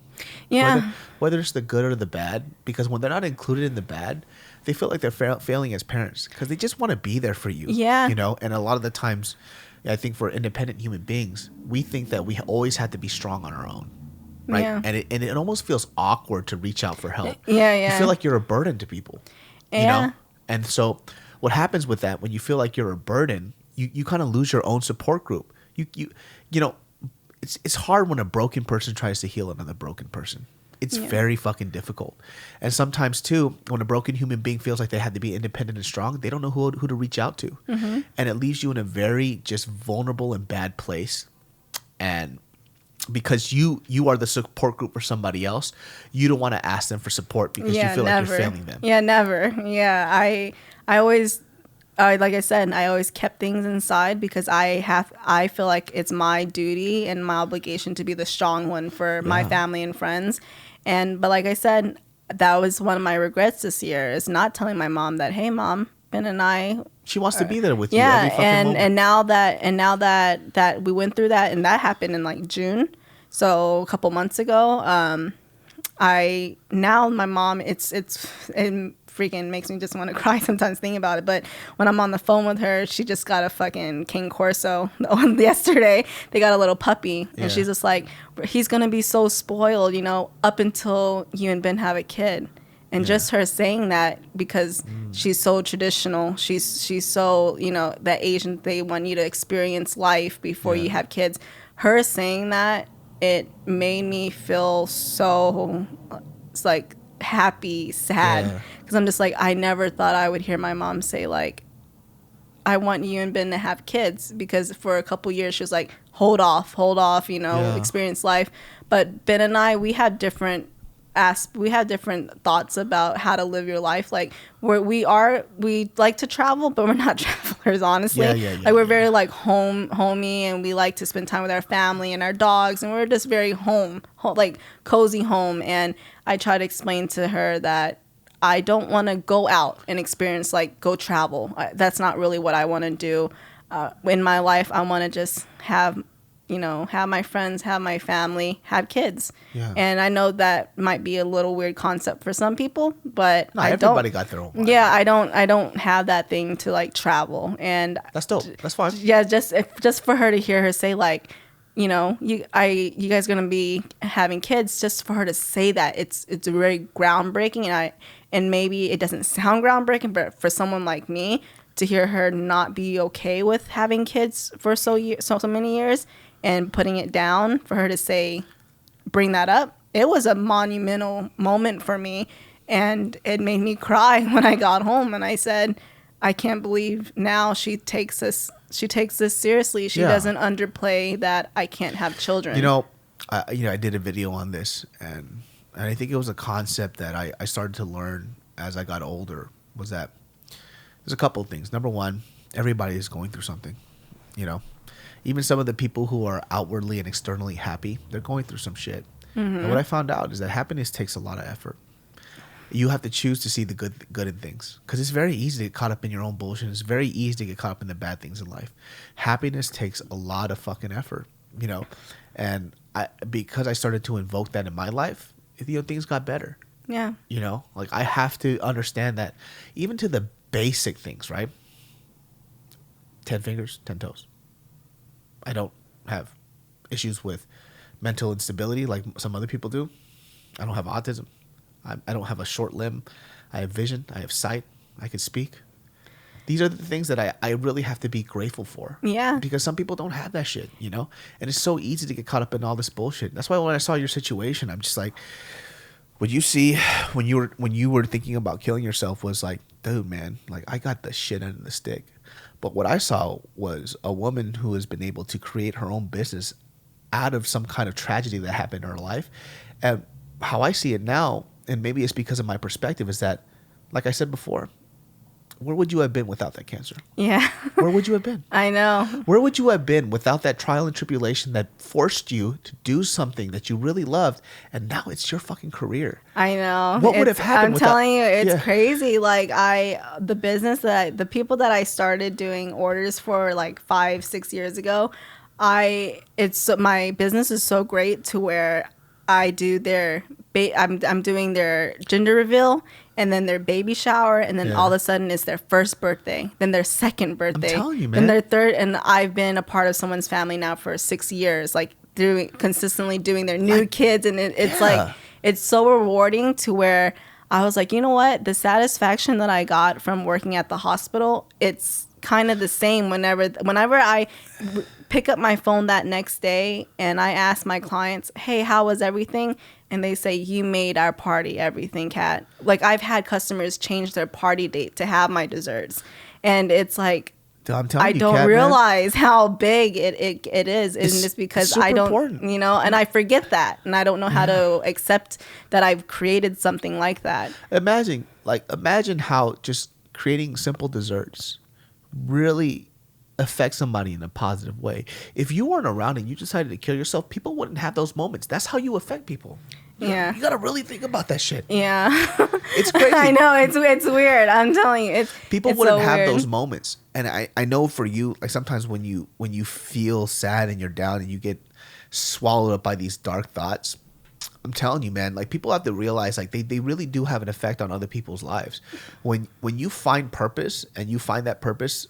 Yeah. Whether it's the good or the bad, because when they're not included in the bad, they feel like they're failing as parents, because they just want to be there for you. Yeah. And a lot of the times, I think for independent human beings, we think that we always have to be strong on our own. Right. Yeah. And it almost feels awkward to reach out for help. Yeah. You feel like you're a burden to people. Yeah. And so what happens with that, when you feel like you're a burden, you kind of lose your own support group. It's hard when a broken person tries to heal another broken person. It's very fucking difficult. And sometimes too, when a broken human being feels like they had to be independent and strong, they don't know who to reach out to. Mm-hmm. And it leaves you in a very just vulnerable and bad place. And because you are the support group for somebody else, you don't want to ask them for support because you feel like you're failing them. Yeah, never. Yeah, I always, like I said, I always kept things inside, because I feel like it's my duty and my obligation to be the strong one for my family and friends. But like I said, that was one of my regrets this year, is not telling my mom that, hey mom, Ben and I, she wants to be there with you every fucking moment. And now that we went through that, and that happened in like June, so a couple months ago, my mom, it freaking makes me just want to cry sometimes thinking about it. But when I'm on the phone with her, she just got a fucking King Corso yesterday. They got a little puppy, and she's just like, he's gonna be so spoiled, up until you and Ben have a kid. And just her saying that, because she's so traditional, she's so, that Asian, they want you to experience life before you have kids. Her saying that, it made me feel so, it's like, happy, sad, because I'm just like, I never thought I would hear my mom say, like, I want you and Ben to have kids, because for a couple years she was like, hold off, experience life. But Ben and I, we have different thoughts about how to live your life. Like, we like to travel, but we're not travelers, honestly. Like, we're very like homey, and we like to spend time with our family and our dogs, and we're just very home, like cozy home. And I try to explain to her that I don't want to go out and experience, like, go travel. That's not really what I want to do in my life. I want to just have my friends, have my family, have kids. Yeah. And I know that might be a little weird concept for some people, but everybody got their own life. Yeah, I don't have that thing to, like, travel. And that's dope. That's fine. Yeah, just for her to hear her say, like, you guys gonna be having kids, just for her to say that, it's very groundbreaking. And maybe it doesn't sound groundbreaking, but for someone like me to hear her not be okay with having kids for so many years, and putting it down, for her to say, bring that up, it was a monumental moment for me. And it made me cry when I got home, and I said, I can't believe now she takes this seriously. She doesn't underplay that I can't have children. I did a video on this, and I think it was a concept that I started to learn as I got older, was that There's a couple of things. Number one, everybody is going through something, you know. Even some of the people who are outwardly and externally happy, they're going through some shit. And what I found out is that happiness takes a lot of effort. You have to choose to see the good in things, because it's very easy to get caught up in your own bullshit. It's very easy to get caught up in the bad things in life. Happiness takes a lot of fucking effort, you know. And because I started to invoke that in my life, you know, things got better. Yeah. You know, like I have to understand that even to the basic things, right? 10 fingers, 10 toes. I don't have issues with mental instability like some other people do. I don't have autism. I don't have a short limb. I have vision. I have sight. I can speak. These are the things that I really have to be grateful for. Yeah. Because some people don't have that shit, you know? And it's so easy to get caught up in all this bullshit. That's why when I saw your situation, I'm just like, what you see when you were thinking about killing yourself was like, dude, man, like I got the shit under the stick. But what I saw was a woman who has been able to create her own business out of some kind of tragedy that happened in her life. And how I see it now, and maybe it's because of my perspective, is that, like I said before, where would you have been without that cancer? Yeah. Where would you have been? I know. Where would you have been without that trial and tribulation that forced you to do something that you really loved, and now it's your fucking career? I know. What would have happened? I'm telling you, it's Yeah. crazy. Like the people that I started doing orders for like 5-6 years ago, my business is so great to where I do I'm doing their gender reveal, and then their baby shower, and then all of a sudden it's their first birthday, then their second birthday, I'm telling you, man. then their third, and I've been a part of someone's family now for 6 years, like consistently doing their new kids, and it's like it's so rewarding to where I was like, you know what, the satisfaction that I got from working at the hospital, it's kind of the same whenever I pick up my phone that next day and I ask my clients, hey, how was everything? And they say, you made our party everything, Kat. Like, I've had customers change their party date to have my desserts. And it's like, I'm telling I you, don't Kat, realize how big it is. And it's because super I don't, important. you know, and I forget that. And I don't know how to accept that I've created something like that. Imagine how just creating simple desserts really affects somebody in a positive way. If you weren't around and you decided to kill yourself, people wouldn't have those moments. That's how you affect people. You gotta really think about that shit. Yeah. It's crazy. I know, it's weird. I'm telling you, People it's wouldn't so have weird. those moments. And I know for you, like sometimes when you feel sad and you're down and you get swallowed up by these dark thoughts, I'm telling you, man, like people have to realize like they really do have an effect on other people's lives. When you find purpose and you find that purpose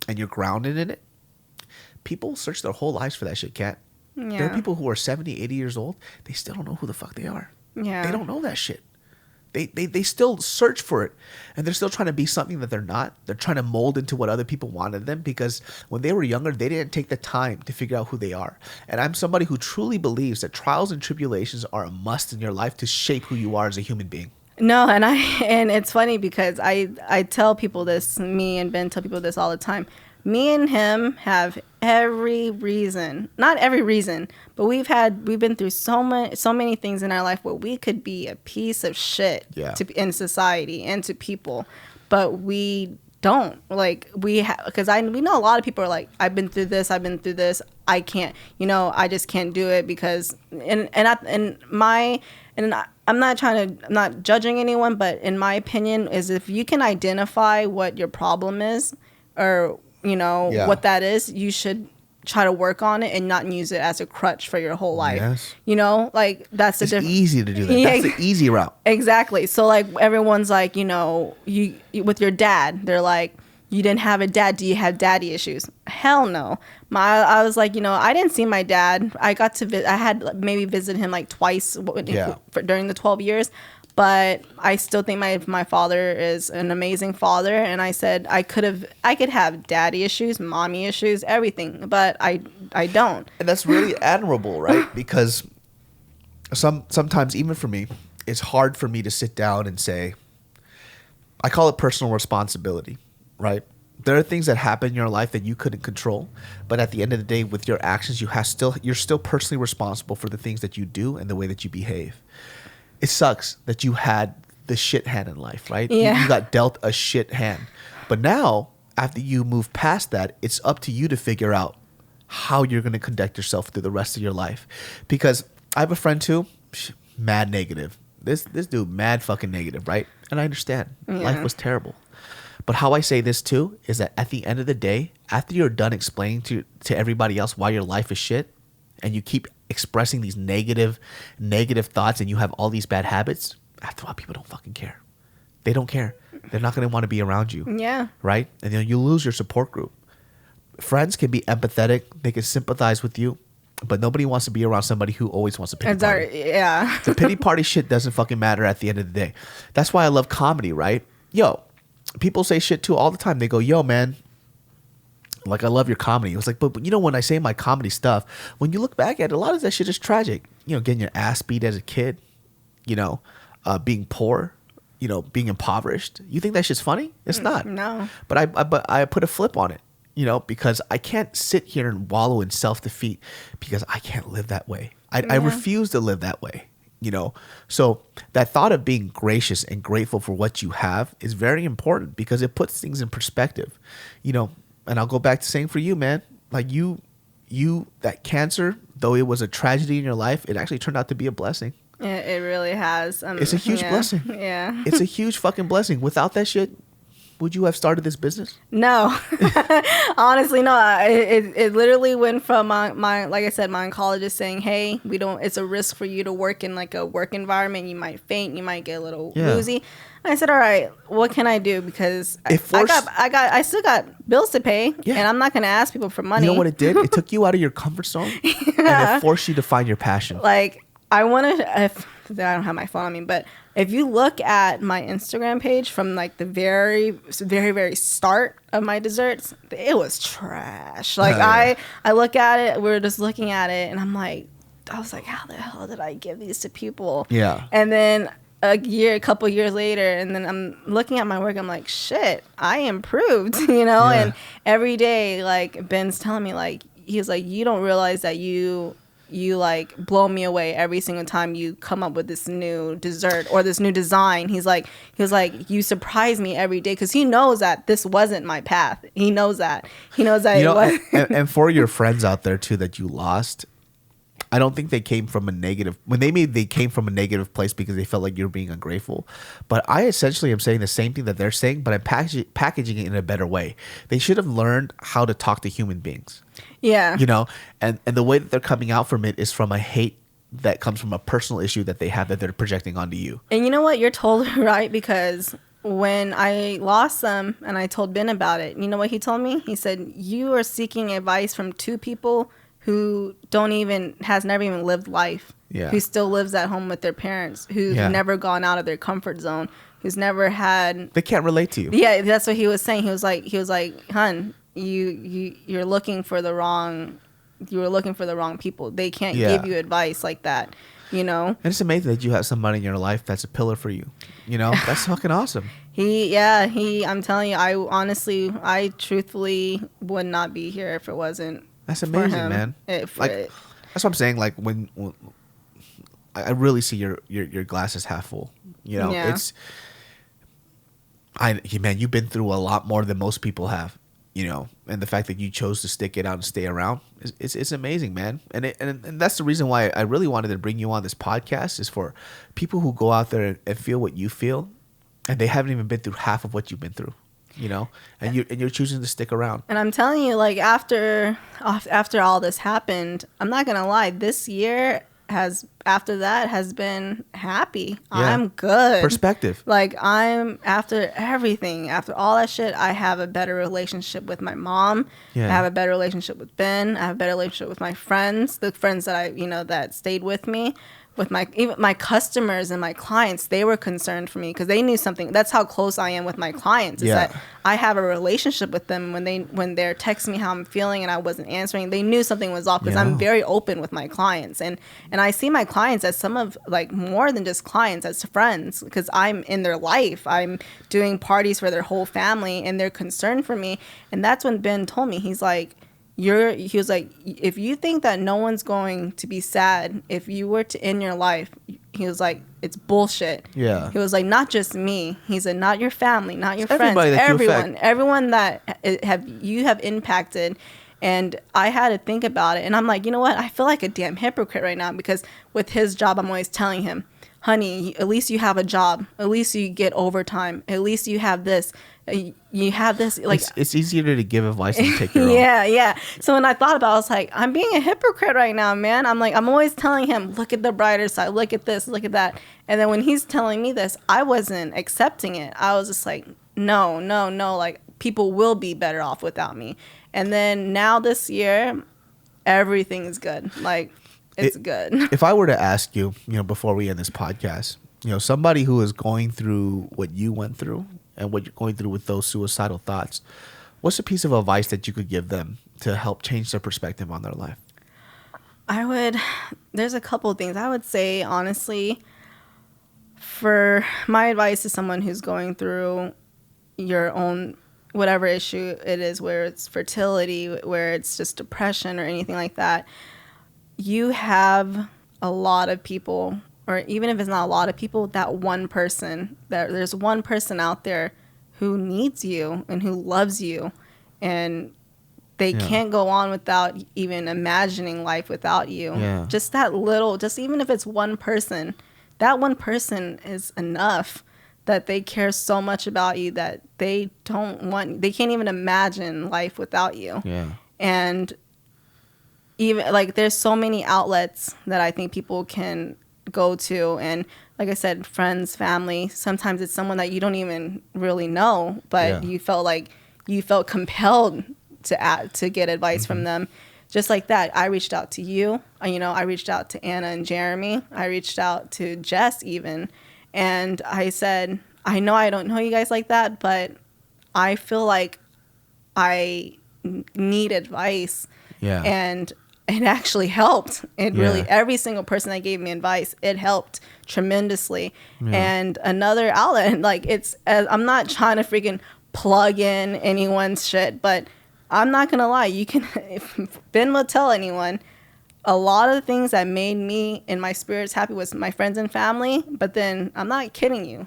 and you're grounded in it, people search their whole lives for that shit, Kat. Yeah. There are people who are 70, 80 years old. They still don't know who the fuck they are. Yeah. They don't know that shit. They still search for it. And they're still trying to be something that they're not. They're trying to mold into what other people wanted them, because when they were younger, they didn't take the time to figure out who they are. And I'm somebody who truly believes that trials and tribulations are a must in your life to shape who you are as a human being. No, and it's funny because I tell people this, me and Ben tell people this all the time. Me and him have every reason, not every reason, but we've been through so many things in our life where we could be a piece of shit in society and to people, but we don't. Like because we know a lot of people are like, I've been through this, I can't, I just can't do it because I'm not judging anyone, but in my opinion is if you can identify what your problem is or what that is, you should try to work on it and not use it as a crutch for your whole life. Yes. Like that's the difference. It's easy to do that. That's the easy route. Exactly. So like everyone's like, you with your dad, they're like, you didn't have a dad. Do you have daddy issues? Hell no. I was like, I didn't see my dad. I got to I had maybe visited him like twice during the 12 years. But I still think my father is an amazing father. And I said I could have daddy issues, mommy issues, everything. But I don't. And that's really admirable, right? Because sometimes, even for me, it's hard for me to sit down and say, I call it personal responsibility, right? There are things that happen in your life that you couldn't control, but at the end of the day, with your actions, you're still personally responsible for the things that you do and the way that you behave. It sucks that you had the shit hand in life, right? Yeah. You got dealt a shit hand. But now, after you move past that, it's up to you to figure out how you're going to conduct yourself through the rest of your life. Because I have a friend too, mad negative. This dude, mad fucking negative, right? And I understand. Yeah. Life was terrible. But how I say this too is that at the end of the day, after you're done explaining to everybody else why your life is shit, and you keep expressing these negative thoughts, and you have all these bad habits, after a while, people don't fucking care. They don't care. They're not going to want to be around you. Yeah. Right? And then you lose your support group. Friends can be empathetic. They can sympathize with you. But nobody wants to be around somebody who always wants a pity party. Yeah. The pity party shit doesn't fucking matter at the end of the day. That's why I love comedy, right? Yo, people say shit too all the time. They go, yo, man, like, I love your comedy. It was like, but you know, when I say my comedy stuff, when you look back at it, a lot of that shit is tragic. You know, getting your ass beat as a kid, you know, being poor, you know, being impoverished. You think that shit's funny? It's not. No. But I put a flip on it, you know, because I can't sit here and wallow in self-defeat because I can't live that way. I refuse to live that way, you know. So that thought of being gracious and grateful for what you have is very important because it puts things in perspective, you know. And I'll go back to saying for you, man, like you, that cancer, though it was a tragedy in your life, it actually turned out to be a blessing. It really has. It's a huge blessing. Yeah. It's a huge fucking blessing. Without that shit, would you have started this business? No. Honestly, no. It literally went from my like I said, my oncologist saying, hey, it's a risk for you to work in like a work environment. You might faint. You might get a little woozy. I said, all right, what can I do? Because I still got bills to pay, and I'm not going to ask people for money. You know what it did? It took you out of your comfort zone, and it forced you to find your passion. Like, I want to, I don't have my phone on me, but if you look at my Instagram page from like the very, very, very start of my desserts, it was trash. Like, I look at it, we're just looking at it, and I was like, how the hell did I give these to people? Yeah. And then a couple years later, and then I'm looking at my work, I'm like, shit, I improved, you know? Yeah. And every day, like, Ben's telling me, like, he's like, you don't realize that you like blow me away every single time you come up with this new dessert or this new design. He was like, you surprise me every day, because he knows that this wasn't my path. He knows that. You know, and for your friends out there too that you lost, I don't think they came from a negative. They came from a negative place because they felt like you're being ungrateful. But I essentially am saying the same thing that they're saying, but I'm packaging it in a better way. They should have learned how to talk to human beings. Yeah. You know, and the way that they're coming out from it is from a hate that comes from a personal issue that they have that they're projecting onto you. And you know what? You're totally right, because when I lost them and I told Ben about it, you know what he told me? He said, you are seeking advice from two people who has never even lived life, who still lives at home with their parents, who's never gone out of their comfort zone, who's never had. They can't relate to you. Yeah, that's what he was saying. He was like, hun, you're looking for the wrong. You were looking for the wrong people. They can't give you advice like that, you know. And it's amazing that you have somebody in your life that's a pillar for you. You know, that's fucking awesome. I'm telling you, I truthfully would not be here if it wasn't. That's amazing, man. That's what I'm saying. Like, when I really see your glass is half full. You know, man, you've been through a lot more than most people have. You know, and the fact that you chose to stick it out and stay around it's amazing, man. And that's the reason why I really wanted to bring you on this podcast, is for people who go out there and feel what you feel, and they haven't even been through half of what you've been through. You know, and you're choosing to stick around. And I'm telling you, like, after all this happened, I'm not gonna lie, this year has been happy. Yeah. I'm good. Perspective. Like, after everything, after all that shit, I have a better relationship with my mom. Yeah. I have a better relationship with Ben. I have a better relationship with my friends, the friends that that stayed with me. With even my customers and my clients, they were concerned for me because they knew something. That's how close I am with my clients. Is that I have a relationship with them. When they're texting me how I'm feeling and I wasn't answering, they knew something was off, because I'm very open with my clients, and I see my clients as more than just clients, as friends, because I'm in their life. I'm doing parties for their whole family, and they're concerned for me. And that's when Ben told me, he was like, if you think that no one's going to be sad if you were to end your life, it's bullshit. Yeah. He was like, not just me. He said, not your family, not your Everybody friends, that you affect. everyone that you have impacted. And I had to think about it. And I'm like, you know what? I feel like a damn hypocrite right now, because with his job, I'm always telling him, honey, at least you have a job. At least you get overtime. At least you have this. You have this. Like, it's easier to give advice than to take your own. Yeah. So when I thought about it, I was like, I'm being a hypocrite right now, man. I'm like, I'm always telling him, look at the brighter side. Look at this. Look at that. And then when he's telling me this, I wasn't accepting it. I was just like, no. Like, people will be better off without me. And then now this year, everything's good. Like, it's good. If I were to ask you, before we end this podcast, somebody who is going through what you went through and what you're going through with those suicidal thoughts, what's a piece of advice that you could give them to help change their perspective on their life? There's a couple of things. I would say, honestly, for my advice to someone who's going through your own whatever issue it is, where it's fertility, where it's just depression or anything like that, you have a lot of people, or even if it's not a lot of people, that one person, there's one person out there who needs you and who loves you, and they can't go on without even imagining life without you. Yeah. Just that little, just even if it's one person, that one person is enough, that they care so much about you that they can't even imagine life without you. Yeah. And even like, there's so many outlets that I think people can go to. And like I said, friends, family, sometimes it's someone that you don't even really know, but you felt compelled to get advice from them. Just like that, I reached out to you. I reached out to Anna and Jeremy. I reached out to Jess even. And I said, I know I don't know you guys like that, but I feel like I need advice. Yeah. And it actually helped. It really, every single person that gave me advice, it helped tremendously. Yeah. And another outlet, like, I'm not trying to freaking plug in anyone's shit, but I'm not going to lie. You can, if Ben will tell anyone, a lot of the things that made me and my spirits happy was my friends and family. But then, I'm not kidding you.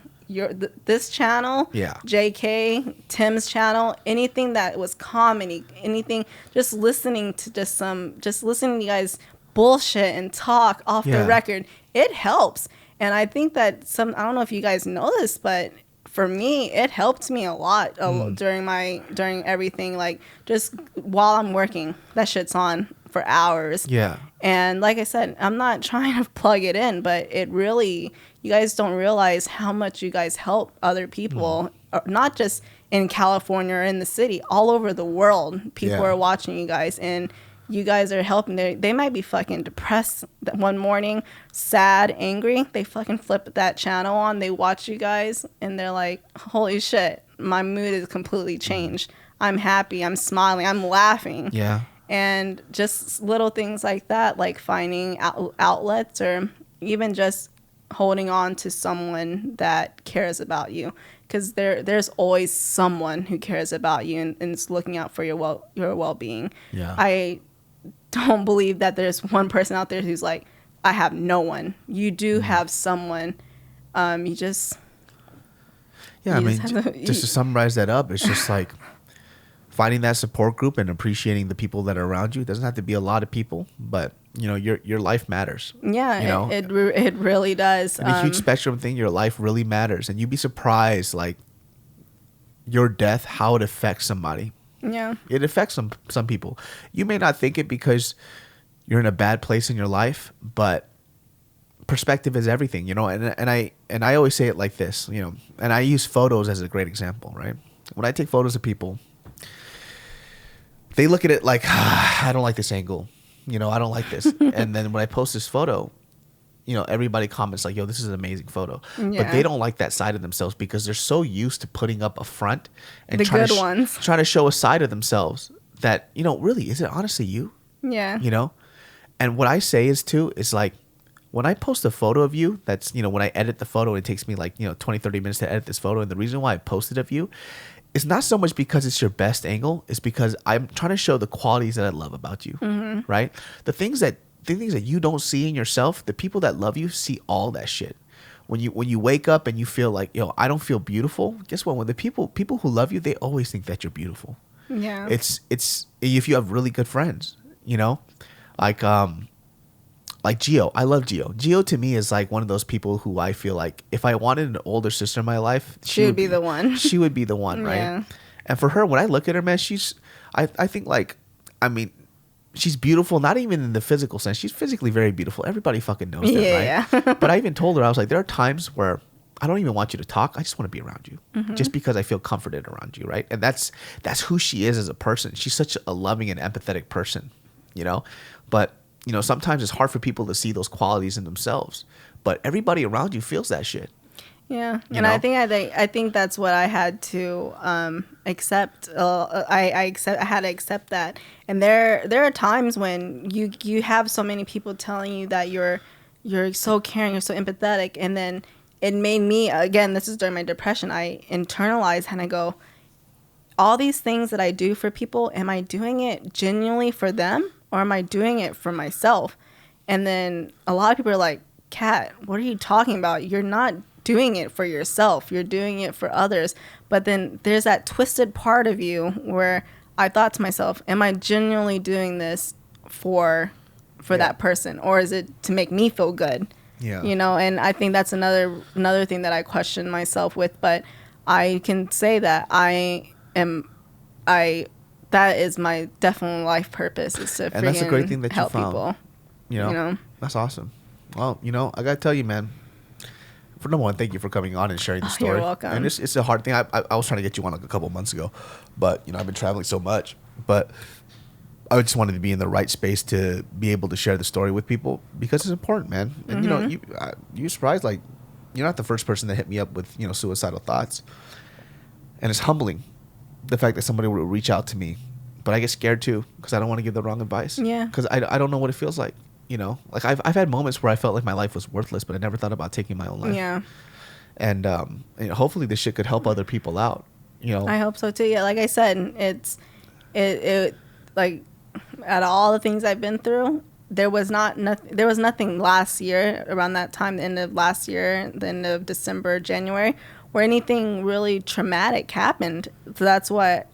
This channel, JK, Tim's channel, anything that was comedy, anything, just listening to you guys bullshit and talk off the record, it helps. And I think that I don't know if you guys know this, but for me, it helped me a lot during everything. Like, just while I'm working, that shit's on for hours. Yeah. And like I said, I'm not trying to plug it in, but it really, you guys don't realize how much you guys help other people, not just in California or in the city, all over the world. People are watching you guys, and you guys are helping. They might be fucking depressed that one morning, sad, angry. They fucking flip that channel on, they watch you guys, and they're like, holy shit, my mood is completely changed. I'm happy, I'm smiling, I'm laughing. Yeah. And just little things like that, like finding outlets, or even just holding on to someone that cares about you, because there's always someone who cares about you and is looking out for your well-being. Yeah. I don't believe that there's one person out there who's like, I have no one. You do have someone. You just just to summarize that up, it's just like finding that support group and appreciating the people that are around you. It doesn't have to be a lot of people, but your life matters. Yeah, it really does. And a huge spectrum thing, your life really matters, and you'd be surprised, like, your death, how it affects somebody. Yeah, it affects some people. You may not think it because you're in a bad place in your life, but perspective is everything. And I always say it like this. And I use photos as a great example, right? When I take photos of people, they look at it like, I don't like this angle. I don't like this. And then when I post this photo, everybody comments like, yo, this is an amazing photo. Yeah. But they don't like that side of themselves because they're so used to putting up a front and trying to show a side of themselves that, really, is it honestly you? Yeah. And what I say is like, when I post a photo of you, that's, when I edit the photo, it takes me like, 20, 30 minutes to edit this photo. And the reason why I posted of you, it's not so much because it's your best angle. It's because I'm trying to show the qualities that I love about you, right? The things that the things that you don't see in yourself, the people that love you see all that shit. When you wake up and you feel like, yo, I don't feel beautiful. Guess what? When the people who love you, they always think that you're beautiful. Yeah. It's if you have really good friends, you know, like Gio. I love Gio. Gio to me is like one of those people who I feel like if I wanted an older sister in my life, she would be the one. She would be the one, right? Yeah. And for her, when I look at her, man, I think like, I mean, she's beautiful, not even in the physical sense. She's physically very beautiful. Everybody fucking knows that, right? Yeah. But I even told her, I was like, there are times where I don't even want you to talk. I just want to be around you, just because I feel comforted around you, right? And that's who she is as a person. She's such a loving and empathetic person, you know? But, you know, sometimes it's hard for people to see those qualities in themselves. But everybody around you feels that shit. Yeah, You and know? I think that's what I had to accept. I had to accept that. And there are times when you have so many people telling you that you're so caring, you're so empathetic, and then it made me, again, this is during my depression, I internalized and I go, all these things that I do for people, am I doing it genuinely for them or am I doing it for myself? And then a lot of people are like, Kat, what are you talking about? You're not doing it for yourself. You're doing it for others. But then there's that twisted part of you where I thought to myself, am I genuinely doing this for that person? Or is it to make me feel good? Yeah. You know, and I think that's another thing that I question myself with. But I can say that that is my definite life purpose, is to And that's a great thing that you help found. people. You know? That's awesome. Well, you know, I got to tell you, man, for number one, thank you for coming on and sharing the story. You're welcome. And it's a hard thing. I was trying to get you on like a couple months ago, but, you know, I've been traveling so much. But I just wanted to be in the right space to be able to share the story with people because it's important, man. And, you know, you're surprised, like, you're not the first person that hit me up with, you know, suicidal thoughts. And it's humbling, the fact that somebody will reach out to me. But I get scared, too, because I don't want to give the wrong advice. Yeah. Because I don't know what it feels like. You know, like I've had moments where I felt like my life was worthless, but I never thought about taking my own life. Yeah. And you know, hopefully this shit could help other people out. You know, I hope so too. Yeah, like I said, it like out of all the things I've been through, there was nothing last year around that time, the end of last year, the end of December, January, where anything really traumatic happened. So that's what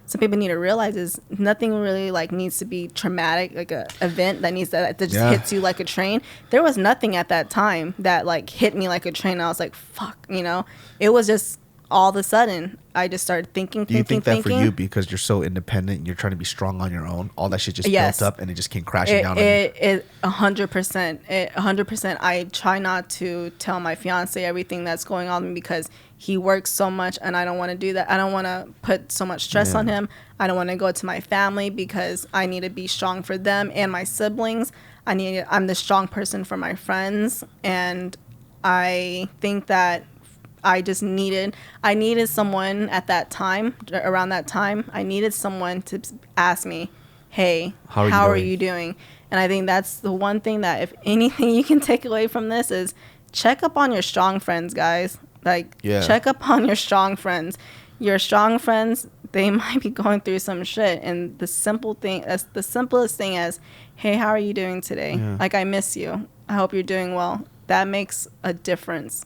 some people need to realize is nothing really like needs to be traumatic, like a event that just hits you like a train. There was nothing at that time that like hit me like a train. I was like, fuck, you know, it was just all of a sudden I just started thinking. Do you think that for you, because you're so independent and you're trying to be strong on your own, all that shit just built up and it just came crashing down on you? It 100%. 100%. I try not to tell my fiance everything that's going on with me because he works so much and I don't want to do that. I don't want to put so much stress on him. I don't want to go to my family because I need to be strong for them and my siblings. I'm the strong person for my friends, and I think that I needed someone at that time, around that time. I needed someone to ask me, hey, how are you doing? And I think that's the one thing that if anything you can take away from this is check up on your strong friends, guys. Like, check up on your strong friends. Your strong friends, they might be going through some shit. And the simplest thing is, hey, how are you doing today? Yeah. Like, I miss you. I hope you're doing well. That makes a difference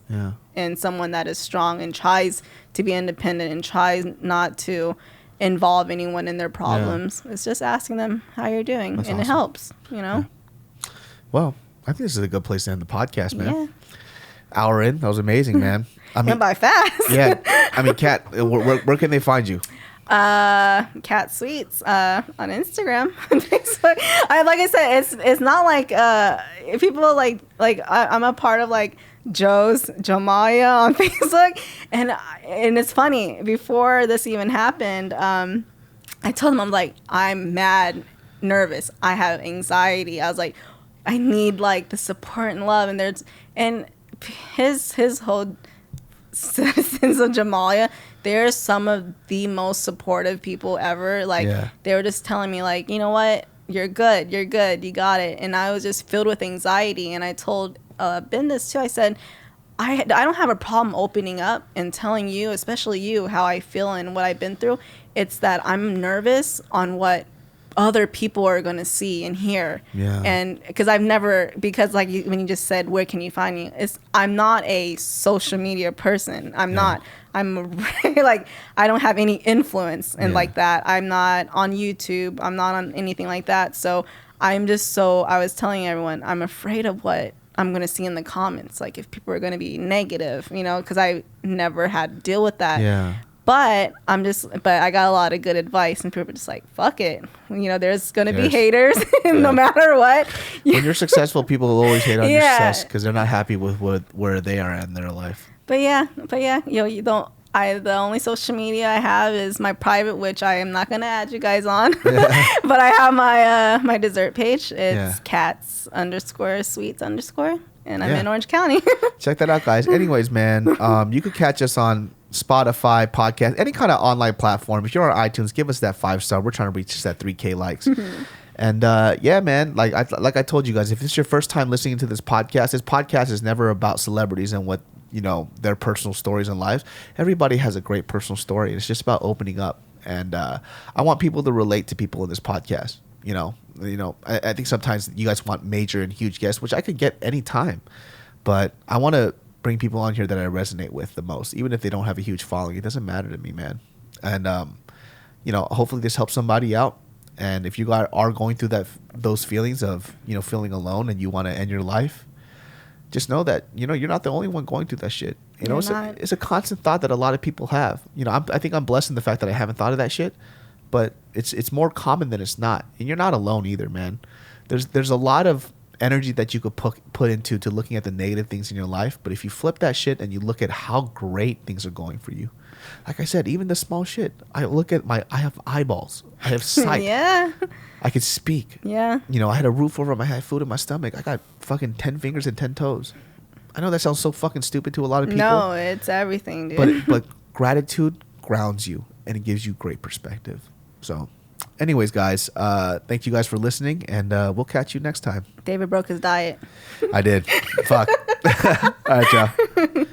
in someone that is strong and tries to be independent and tries not to involve anyone in their problems. It's just asking them how you're doing. That's and awesome. It helps, you know? Yeah. Well, I think this is a good place to end the podcast, man. Yeah. Hour in. That was amazing, man. I mean, Went by fast. yeah. I mean, Kat, where can they find you? Cat Sweets on Instagram, Facebook. Like I said, it's not like people like I'm a part of like Jomaya on Facebook, and it's funny. Before this even happened, I told him, I'm like, I'm mad nervous. I have anxiety. I was like, I need like the support and love, and his whole citizens of Jamalia, they're some of the most supportive people ever. Like, they were just telling me, like, you know what? You're good. You got it. And I was just filled with anxiety. And I told Ben this too. I said, I don't have a problem opening up and telling you, especially you, how I feel and what I've been through. It's that I'm nervous on what other people are going to see and hear. Yeah. And because like when you just said, where can you find me? I'm not a social media person. I'm like, I don't have any influence and like that. I'm not on YouTube. I'm not on anything like that. So I was telling everyone, I'm afraid of what I'm going to see in the comments. Like if people are going to be negative, because I never had to deal with that. Yeah. But I got a lot of good advice, and people are just like, fuck it. There's going to be haters no matter what. When you're successful, people will always hate on your success because they're not happy with where they are in their life. But yeah, you don't. The only social media I have is my private, which I am not going to add you guys on. But I have my dessert page. It's cats_sweets_, and I'm in Orange County. Check that out, guys. Anyways, man, you could catch us on Spotify, podcast, any kind of online platform. If you're on iTunes, give us that 5-star. We're trying to reach that 3K likes. And yeah, man, like I told you guys, if it's your first time listening to this podcast is never about celebrities and what their personal stories in life. Everybody has a great personal story. It's just about opening up. And I want people to relate to people in this podcast. I think sometimes you guys want major and huge guests, which I could get anytime. But I want to bring people on here that I resonate with the most, even if they don't have a huge following. It doesn't matter to me, man. And hopefully this helps somebody out. And if you guys are going through those feelings of feeling alone and you want to end your life, just know that you're not the only one going through that shit. It's a constant thought that a lot of people have. I think I'm blessed in the fact that I haven't thought of that shit, but it's more common than it's not. And you're not alone either, man. There's a lot of energy that you could put into looking at the negative things in your life, but if you flip that shit and you look at how great things are going for you, like I said, even the small shit. I have eyeballs, I have sight. Yeah. I could speak. Yeah. I had a roof over my head, food in my stomach. I got fucking 10 fingers and 10 toes. I know that sounds so fucking stupid to a lot of people. No, it's everything, dude. But gratitude grounds you and it gives you great perspective. So, anyways, guys, thank you guys for listening, and we'll catch you next time. David broke his diet. I did. Fuck. All right, y'all.